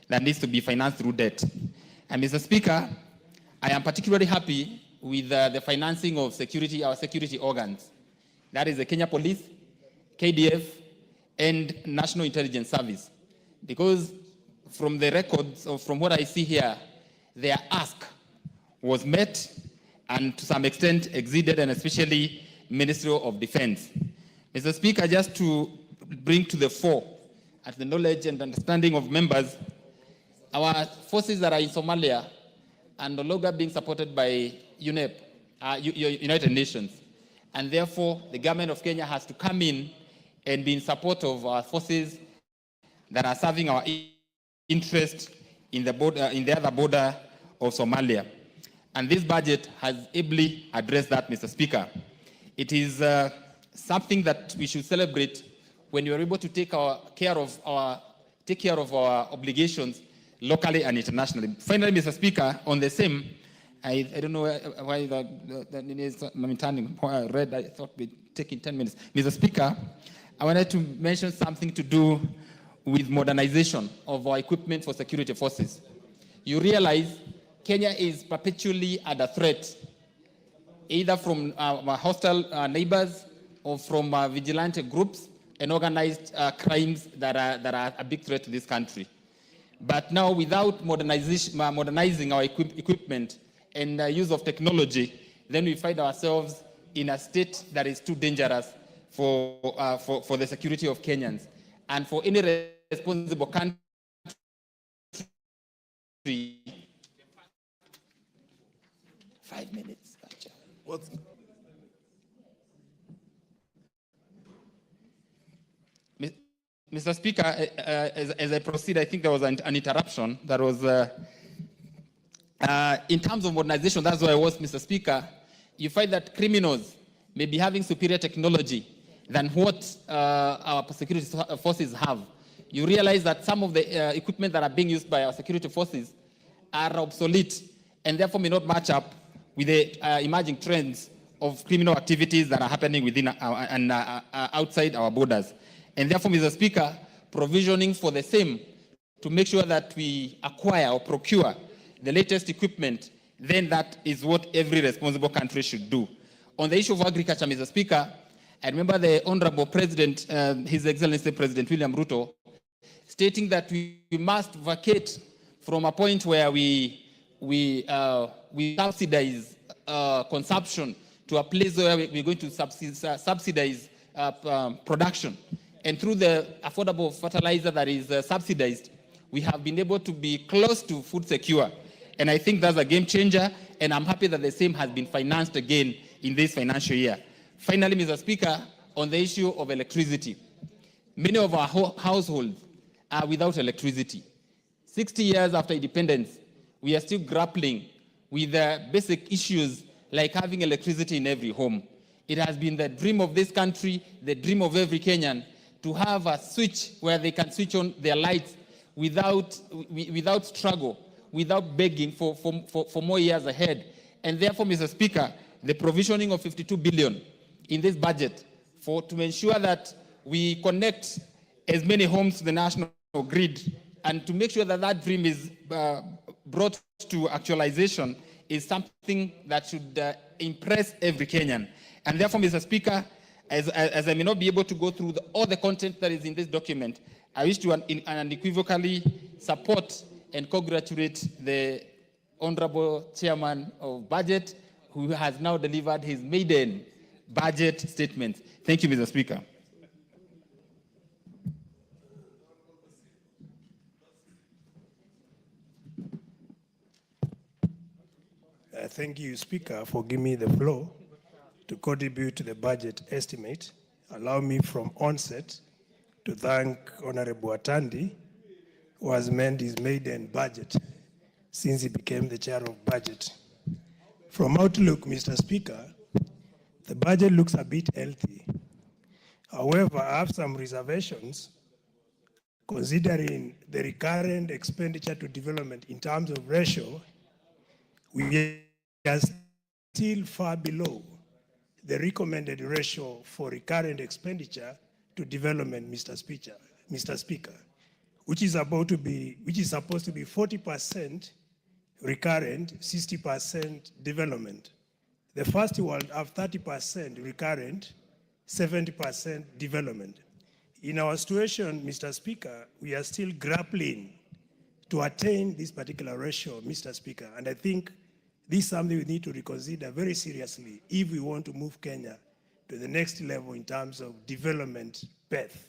that needs to be financed through debt. And Mr. Speaker, I am particularly happy with the financing of our security organs. That is the Kenya Police, KDF, and National Intelligence Service. Because from the records, or from what I see here, their ask was met and to some extent exceeded, and especially Ministry of Defense. Mr. Speaker, just to bring to the fore, at the knowledge and understanding of members, our forces that are in Somalia are no longer being supported by UNEP, United Nations. And therefore, the government of Kenya has to come in and be in support of our forces that are serving our interest in the other border of Somalia. And this budget has ably addressed that, Mr. Speaker. It is something that we should celebrate when we are able to take care of our obligations locally and internationally. Finally, Mr. Speaker, on the same, I don't know why I'm turning. I read, I thought we'd take in 10 minutes. Mr. Speaker, I wanted to mention something to do with modernization of our equipment for security forces. You realize Kenya is perpetually under threat, either from our hostile neighbors or from vigilante groups and organized crimes that are a big threat to this country. But now, without modernizing our equipment and use of technology, then we find ourselves in a state that is too dangerous for the security of Kenyans. And for any responsible country, What? Mr. Speaker, as I proceed, I think there was an interruption. That was, in terms of modernization, that's where I was, Mr. Speaker. You find that criminals may be having superior technology than what our security forces have. You realize that some of the equipment that are being used by our security forces are obsolete and therefore may not match up with the emerging trends of criminal activities that are happening within and outside our borders. And therefore, Mr. Speaker, provisioning for the same to make sure that we acquire or procure the latest equipment, then that is what every responsible country should do. On the issue of agriculture, Mr. Speaker, I remember the Honorable President, His Excellency President William Ruto, stating that we must vacate from a point where we subsidize consumption to a place where we're going to subsidize production. And through the affordable fertilizer that is subsidized, we have been able to be close to food secure. And I think that's a game changer, and I'm happy that the same has been financed again in this financial year. Finally, Mr. Speaker, on the issue of electricity, many of our households are without electricity. 60 years after independence, we are still grappling with basic issues like having electricity in every home. It has been the dream of this country, the dream of every Kenyan, to have a switch where they can switch on their lights without struggle, without begging for more years ahead. And therefore, Mr. Speaker, the provisioning of 52 billion in this budget to ensure that we connect as many homes to the national grid and to make sure that that dream is brought to actualization is something that should impress every Kenyan. And therefore, Mr. Speaker, as I may not be able to go through all the content that is in this document, I wish to unequivocally support and congratulate the Honorable Chairman of Budget, who has now delivered his maiden budget statement. Thank you, Mr. Speaker. thank you, Speaker, for giving me the floor to contribute to the budget estimate. Allow me from onset to thank Honorable Atandi, who has made his maiden budget since he became the chair of budget. From Outlook, Mr. Speaker, the budget looks a bit healthy. However, I have some reservations considering the recurrent expenditure to development in terms of ratio. We are still far below the recommended ratio for recurrent expenditure to development, Mr. Speaker, which is supposed to be 40% recurrent, 60% development. The first world have 30% recurrent, 70% development. In our situation, Mr. Speaker, we are still grappling to attain this particular ratio, Mr. Speaker, and I think this is something we need to reconsider very seriously if we want to move Kenya to the next level in terms of development path.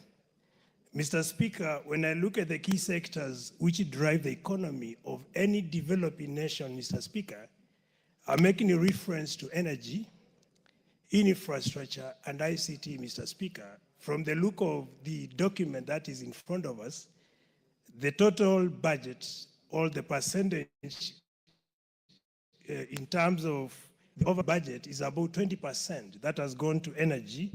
Mr. Speaker, when I look at the key sectors which drive the economy of any developing nation, Mr. Speaker, I'm making a reference to energy, infrastructure, and ICT, Mr. Speaker. From the look of the document that is in front of us, the total budget, or the percentage in terms of the over budget is about 20% that has gone to energy,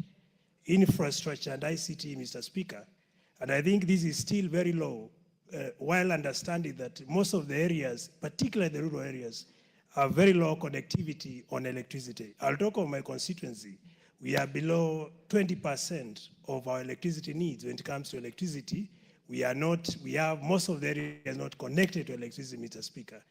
infrastructure, and ICT, Mr. Speaker. And I think this is still very low, while understanding that most of the areas, particularly the rural areas, have very low connectivity on electricity. I'll talk of my constituency. We are below 20% of our electricity needs when it comes to electricity. We have most of the areas not connected to electricity, Mr. Speaker.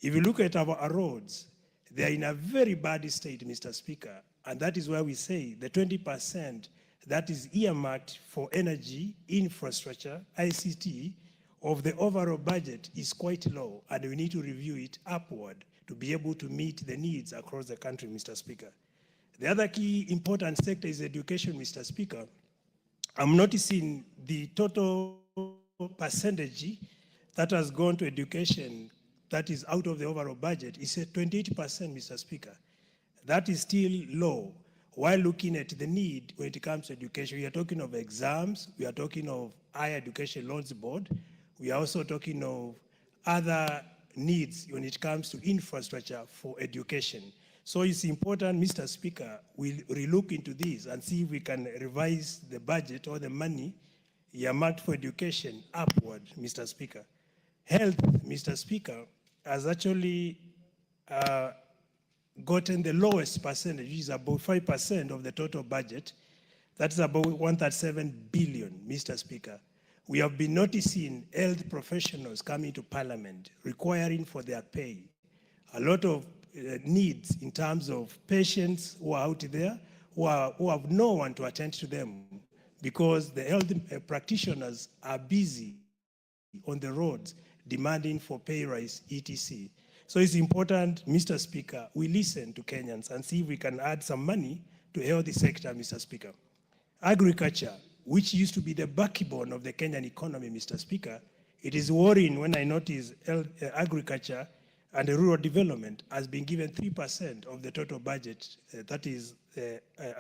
If you look at our roads, they are in a very bad state, Mr. Speaker, and that is why we say the 20% that is earmarked for energy, infrastructure, ICT, of the overall budget is quite low, and we need to review it upward to be able to meet the needs across the country, Mr. Speaker. The other key important sector is education, Mr. Speaker. I'm noticing the total percentage that has gone to education that is out of the overall budget is at 28%, Mr. Speaker. That is still low. While looking at the need when it comes to education, we are talking of exams, we are talking of higher education loans board, we are also talking of other needs when it comes to infrastructure for education. So it's important, Mr. Speaker, we'll relook into this and see if we can revise the budget or the money earmarked for education upward, Mr. Speaker. Health, Mr. Speaker, has actually gotten the lowest percentage, which is about 5% of the total budget. That's about 137 billion, Mr. Speaker. We have been noticing health professionals coming to Parliament requiring for their pay. A lot of needs in terms of patients who are out there who have no one to attend to them because the health practitioners are busy on the roads demanding for pay rise, etc. So it's important, Mr. Speaker, we listen to Kenyans and see if we can add some money to health sector, Mr. Speaker. Agriculture, which used to be the backbone of the Kenyan economy, Mr. Speaker, it is worrying when I notice agriculture and rural development has been given 3% of the total budget, that is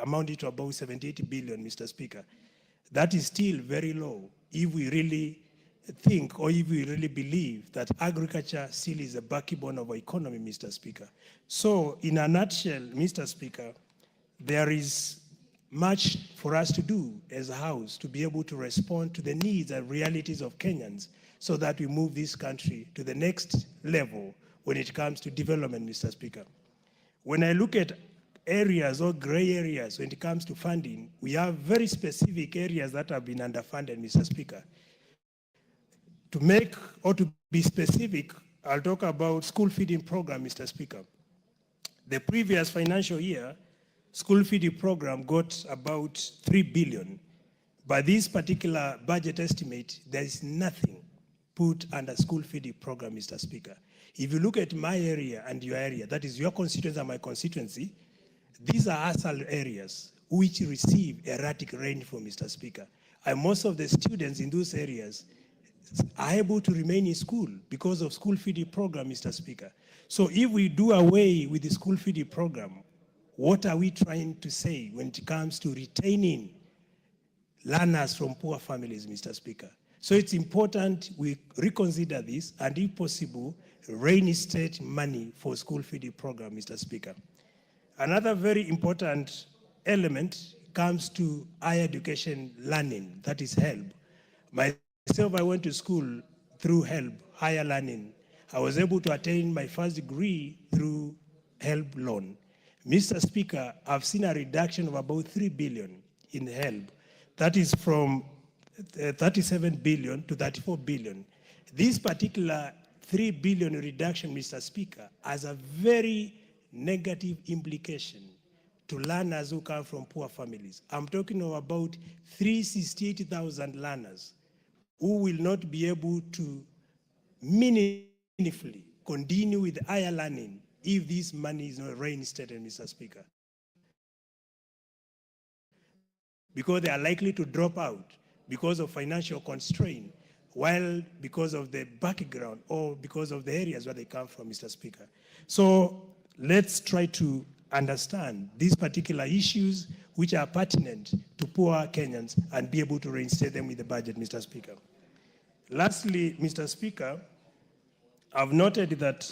amounting to about 78 billion, Mr. Speaker. That is still very low if we really think or if we really believe that agriculture still is the backbone of our economy, Mr. Speaker. So in a nutshell, Mr. Speaker, there is much for us to do as a House to be able to respond to the needs and realities of Kenyans so that we move this country to the next level when it comes to development, Mr. Speaker. When I look at areas or gray areas when it comes to funding, we have very specific areas that have been underfunded, Mr. Speaker. To make or to be specific, I'll talk about school feeding program, Mr. Speaker. The previous financial year, school feeding program got about 3 billion. By this particular budget estimate, there is nothing put under school feeding program, Mr. Speaker. If you look at my area and your area, that is your constituency and my constituency, these are ASAL areas which receive erratic rainfall, Mr. Speaker. And most of the students in those areas, are able to remain in school because of school feeding program, Mr. Speaker. So if we do away with the school feeding program, what are we trying to say when it comes to retaining learners from poor families, Mr. Speaker? So it's important we reconsider this and, if possible, reinstate money for school feeding program, Mr. Speaker. Another very important element comes to higher education learning, that is HELB. Myself, I went to school through HELB, higher learning. I was able to attain my first degree through HELB loan. Mr. Speaker, I've seen a reduction of about 3 billion in HELB. That is from 37 billion to 34 billion. This particular 3 billion reduction, Mr. Speaker, has a very negative implication to learners who come from poor families. I'm talking of about 368,000 learners who will not be able to meaningfully continue with higher learning if this money is not reinstated, Mr. Speaker. Because they are likely to drop out because of financial constraint, while because of the background or because of the areas where they come from, Mr. Speaker. So let's try to understand these particular issues which are pertinent to poor Kenyans and be able to reinstate them with the budget, Mr. Speaker. Lastly, Mr. Speaker, I've noted that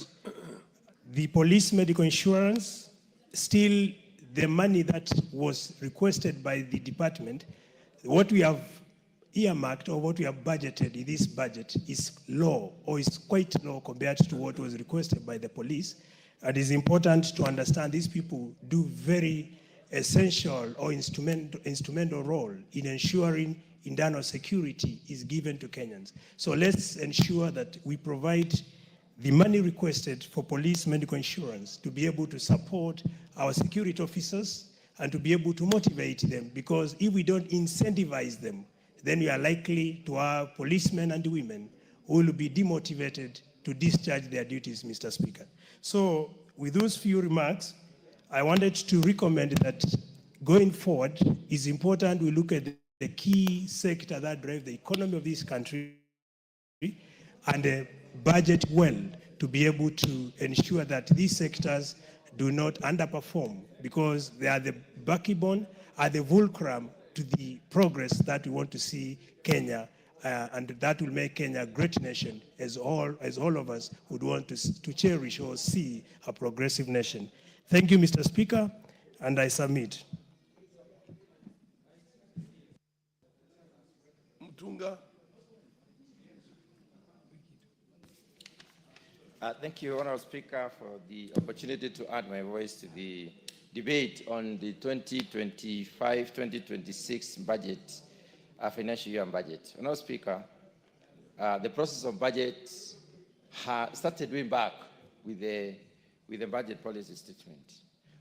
the police medical insurance, still the money that was requested by the department, what we have earmarked or what we have budgeted in this budget is low, or is quite low compared to what was requested by the police. And it's important to understand these people do very essential or instrumental role in ensuring internal security is given to Kenyans. So let's ensure that we provide the money requested for police medical insurance to be able to support our security officers and to be able to motivate them, because if we don't incentivize them, then we are likely to have policemen and women who will be demotivated to discharge their duties, Mr. Speaker. So with those few remarks, I wanted to recommend that going forward, it's important we look at the key sector that drive the economy of this country and budget well to be able to ensure that these sectors do not underperform, because they are the backbone, are the fulcrum to the progress that we want to see Kenya, and that will make Kenya a great nation, as all of us would want to cherish or see a progressive nation. Thank you, Mr. Speaker, and I submit. Mtunga. Thank you, Honourable Speaker, for the opportunity to add my voice to the debate on the 2025-2026 budget, financial year budget. Honourable Speaker, the process of budget started way back with the budget policy statement.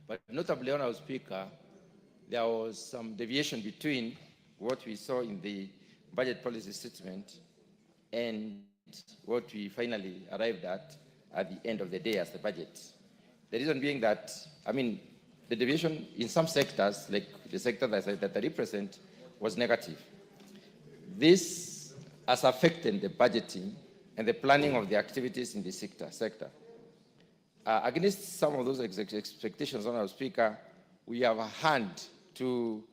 But notably, Honourable Speaker, there was some deviation between what we saw in the budget policy statement and what we finally arrived at the end of the day as the budget. The reason being that, the deviation in some sectors, like the sector that I represent, was negative. This has affected the budgeting and the planning of the activities in the sector. Against some of those expectations, Honourable Speaker, we have a hand to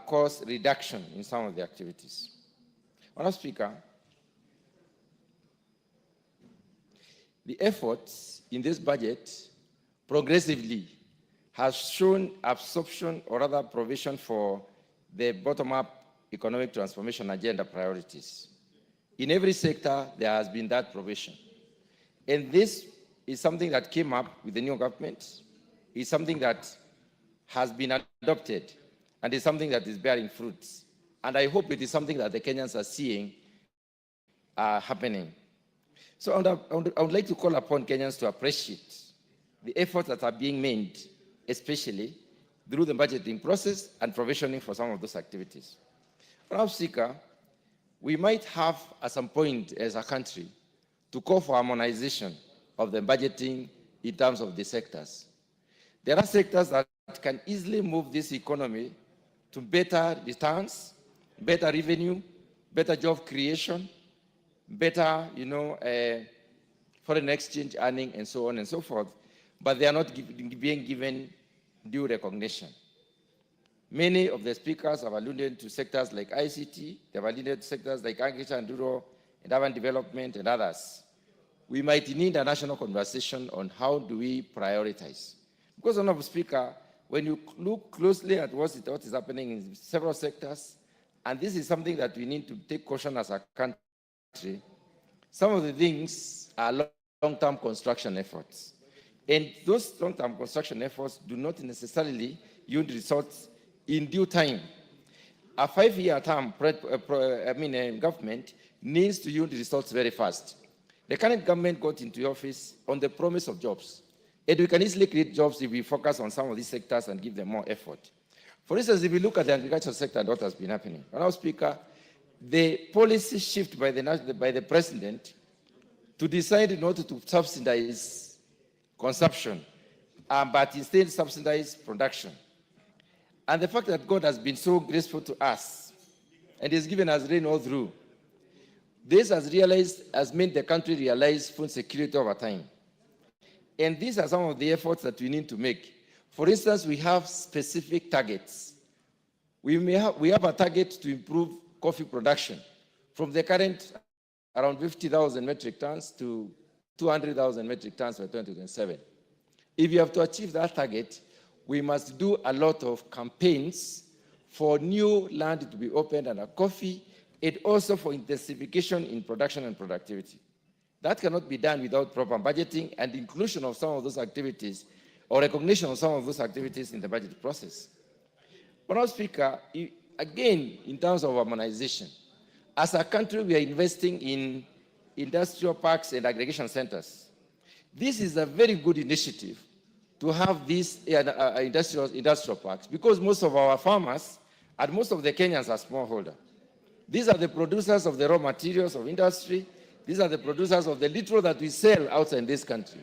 cost reduction in some of the activities. Honourable Speaker, the efforts in this budget progressively has shown absorption or rather provision for the bottom-up economic transformation agenda priorities. In every sector, there has been that provision. And this is something that came up with the new government. It's something that has been adopted, and it's something that is bearing fruits. And I hope it is something that the Kenyans are seeing happening. So I would like to call upon Kenyans to appreciate the efforts that are being made, especially through the budgeting process and provisioning for some of those activities. Honourable Speaker, we might have at some point as a country to call for harmonization of the budgeting in terms of the sectors. There are sectors that can easily move this economy to better returns, better revenue, better job creation, better, foreign exchange earning, and so on and so forth, but they are not being given due recognition. Many of the speakers have alluded to sectors like ICT, they have alluded to sectors like agriculture and rural and urban development and others. We might need a national conversation on how do we prioritize. Because, Honorable Speaker, when you look closely at what is happening in several sectors, and this is something that we need to take caution as a country, some of the things are long-term construction efforts. And those long-term construction efforts do not necessarily yield results in due time. A 5-year term government needs to yield results very fast. The current government got into office on the promise of jobs. And we can easily create jobs if we focus on some of these sectors and give them more effort. For instance, if we look at the agricultural sector and what has been happening, Honourable Speaker, the policy shift by the President to decide not to subsidize consumption, but instead subsidize production. And the fact that God has been so graceful to us and has given us rain all through, this has made the country realize food security over time. And these are some of the efforts that we need to make. For instance, we have specific targets. We have a target to improve coffee production from the current around 50,000 metric tons to 200,000 metric tons by 2027. If you have to achieve that target, we must do a lot of campaigns for new land to be opened under coffee, and also for intensification in production and productivity. That cannot be done without proper budgeting and inclusion of some of those activities, or recognition of some of those activities in the budget process. Honourable Speaker, again, in terms of urbanization, as a country, we are investing in industrial parks and aggregation centers. This is a very good initiative to have these industrial parks, because most of our farmers and most of the Kenyans are smallholder. These are the producers of the raw materials of industry. These are the producers of the little that we sell outside this country.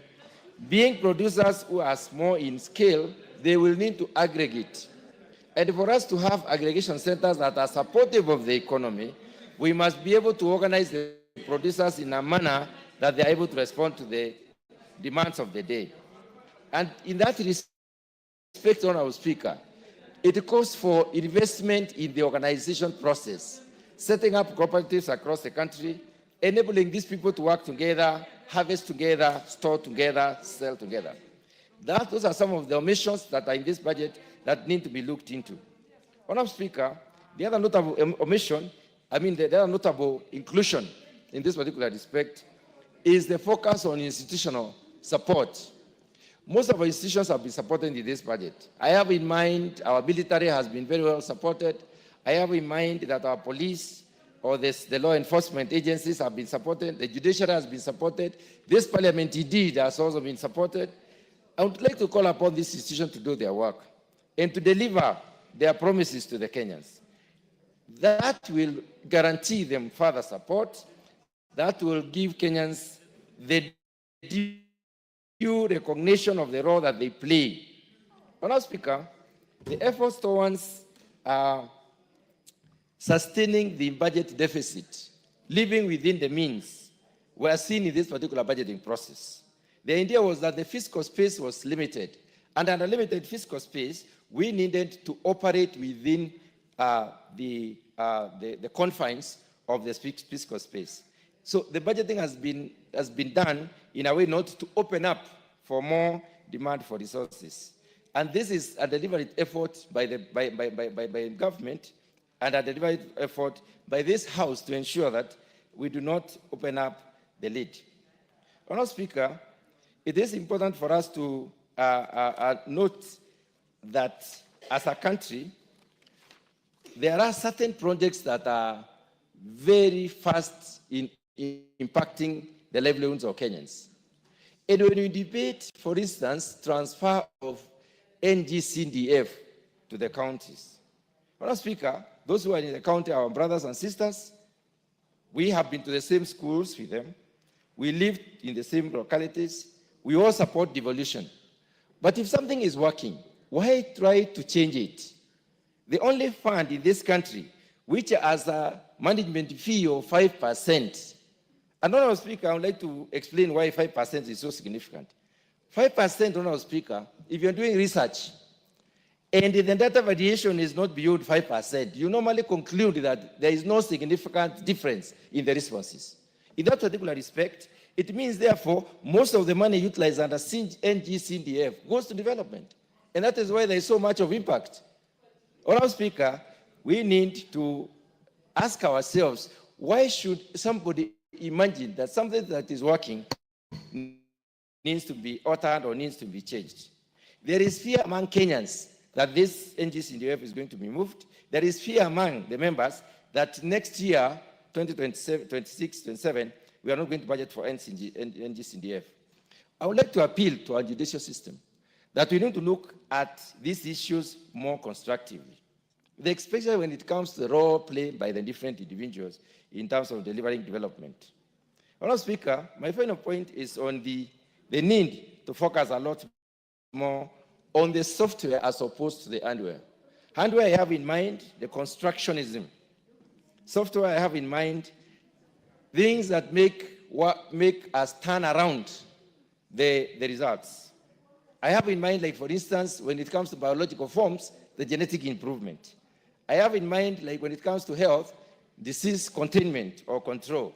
Being producers who are small in scale, they will need to aggregate. And for us to have aggregation centers that are supportive of the economy, we must be able to organize the producers in a manner that they are able to respond to the demands of the day. And in that respect, Honourable Speaker, it calls for investment in the organization process, setting up cooperatives across the country, enabling these people to work together, harvest together, store together, sell together. Those are some of the omissions that are in this budget that need to be looked into. Honourable Speaker, the other notable omission, the other notable inclusion in this particular respect is the focus on institutional support. Most of our institutions have been supported in this budget. I have in mind our military has been very well supported. I have in mind that our police or the law enforcement agencies have been supported. The judiciary has been supported. This parliament indeed has also been supported. I would like to call upon this institution to do their work and to deliver their promises to the Kenyans. That will guarantee them further support. That will give Kenyans the due recognition of the role that they play. Honourable Speaker, the efforts towards sustaining the budget deficit, living within the means, were seen in this particular budgeting process. The idea was that the fiscal space was limited, and under limited fiscal space, we needed to operate within the confines of the fiscal space. So the budgeting has been done in a way not to open up for more demand for resources. And this is a deliberate effort by the government and a deliberate effort by this House to ensure that we do not open up the lid. Honourable Speaker, it is important for us to note that as a country, there are certain projects that are very fast in impacting the livelihoods of Kenyans. And when we debate, for instance, transfer of NGCDF to the counties, Honourable Speaker, those who are in the county are our brothers and sisters. We have been to the same schools with them. We lived in the same localities. We all support devolution. But if something is working, why try to change it? The only fund in this country which has a management fee of 5%, And Honorable Speaker, I would like to explain why 5% is so significant. 5%, Honorable Speaker, if you're doing research and the data variation is not beyond 5%, you normally conclude that there is no significant difference in the responses. In that particular respect, it means, therefore, most of the money utilized under NGCDF goes to development. And that is why there is so much of impact. Honorable Speaker, we need to ask ourselves, why should somebody imagine that something that is working needs to be altered or needs to be changed? There is fear among Kenyans that this NGCDF is going to be moved. There is fear among the members that next year, 2027, 26, 27, we are not going to budget for NGCDF. I would like to appeal to our judicial system that we need to look at these issues more constructively, especially when it comes to the role played by the different individuals in terms of delivering development. Honorable Speaker, my final point is on the need to focus a lot more on the software as opposed to the hardware. Hardware, I have in mind the constructionism. Software, I have in mind things that make us turn around the results. I have in mind, like, for instance, when it comes to biological forms, the genetic improvement. I have in mind, like, when it comes to health, disease containment or control.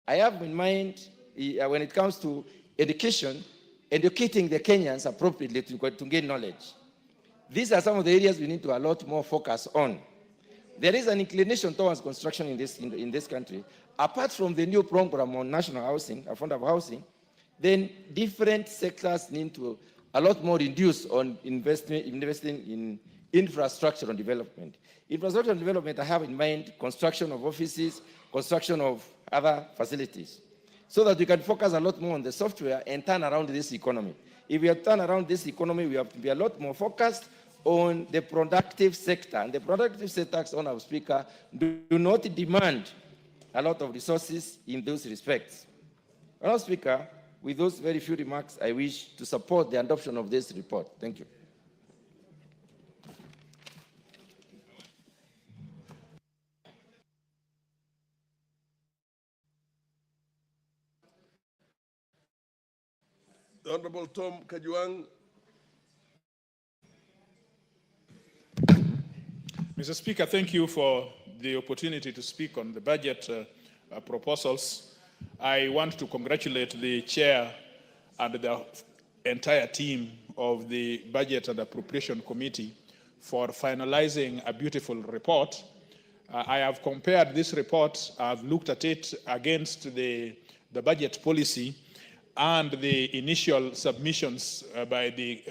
I have in mind, when it comes to education, educating the Kenyans appropriately to gain knowledge. These are some of the areas we need to a lot more focus on. There is an inclination towards construction in this country. Apart from the new program on national housing, affordable housing, then different sectors need to a lot more reduce on investing in infrastructure and development. Infrastructure and development, I have in mind construction of offices, construction of other facilities, so that we can focus a lot more on the software and turn around this economy. If we have turned around this economy, we have to be a lot more focused on the productive sector. And the productive sectors, Honorable Speaker, do not demand a lot of resources in those respects. Honorable Speaker, with those very few remarks, I wish to support the adoption of this report. Thank you. The Honorable Tom Kajuang. Mr. Speaker, thank you for the opportunity to speak on the budget proposals. I want to congratulate the chair and the entire team of the Budget and Appropriation Committee for finalizing a beautiful report. I have compared this report, I've looked at it against the budget policy and the initial submissions by the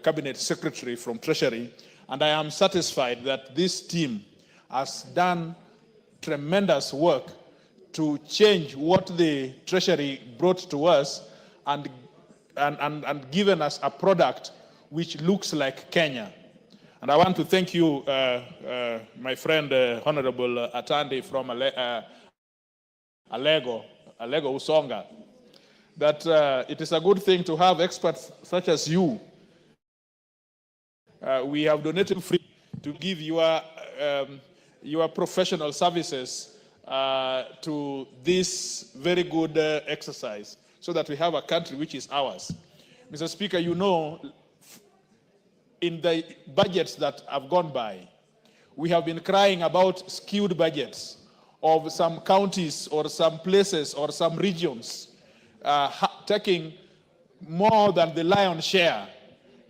Cabinet Secretary from Treasury, and I am satisfied that this team has done tremendous work to change what the Treasury brought to us and given us a product which looks like Kenya. And I want to thank you, my friend, Honorable Atandi from Alego Usonga, that it is a good thing to have experts such as you. We have donated free to give your professional services to this very good exercise, so that we have a country which is ours. Mr. Speaker, you know, in the budgets that have gone by, we have been crying about skewed budgets of some counties or some places or some regions taking more than the lion's share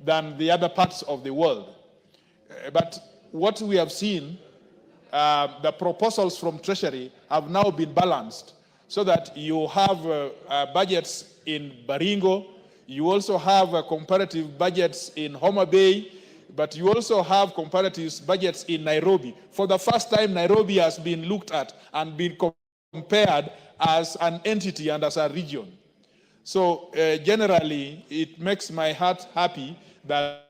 than the other parts of the world. But what we have seen, the proposals from Treasury have now been balanced, so that you have budgets in Baringo, you also have comparative budgets in Homa Bay, but you also have comparative budgets in Nairobi. For the first time, Nairobi has been looked at and been compared as an entity and as a region. So generally, it makes my heart happy that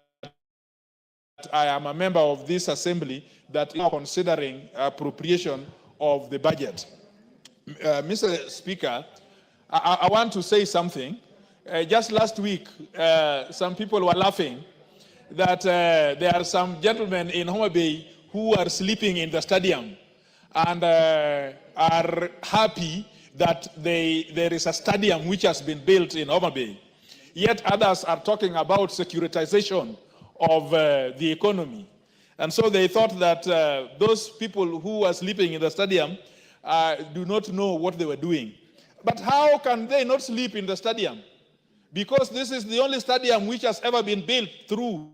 I am a member of this assembly that is considering appropriation of the budget. Mr. Speaker, I want to say something. Just last week, some people were laughing that there are some gentlemen in Homa Bay who are sleeping in the stadium. And are happy that there is a stadium which has been built in Homa Bay. Yet others are talking about securitization of the economy. And so they thought that those people who were sleeping in the stadium do not know what they were doing. But how can they not sleep in the stadium? Because this is the only stadium which has ever been built through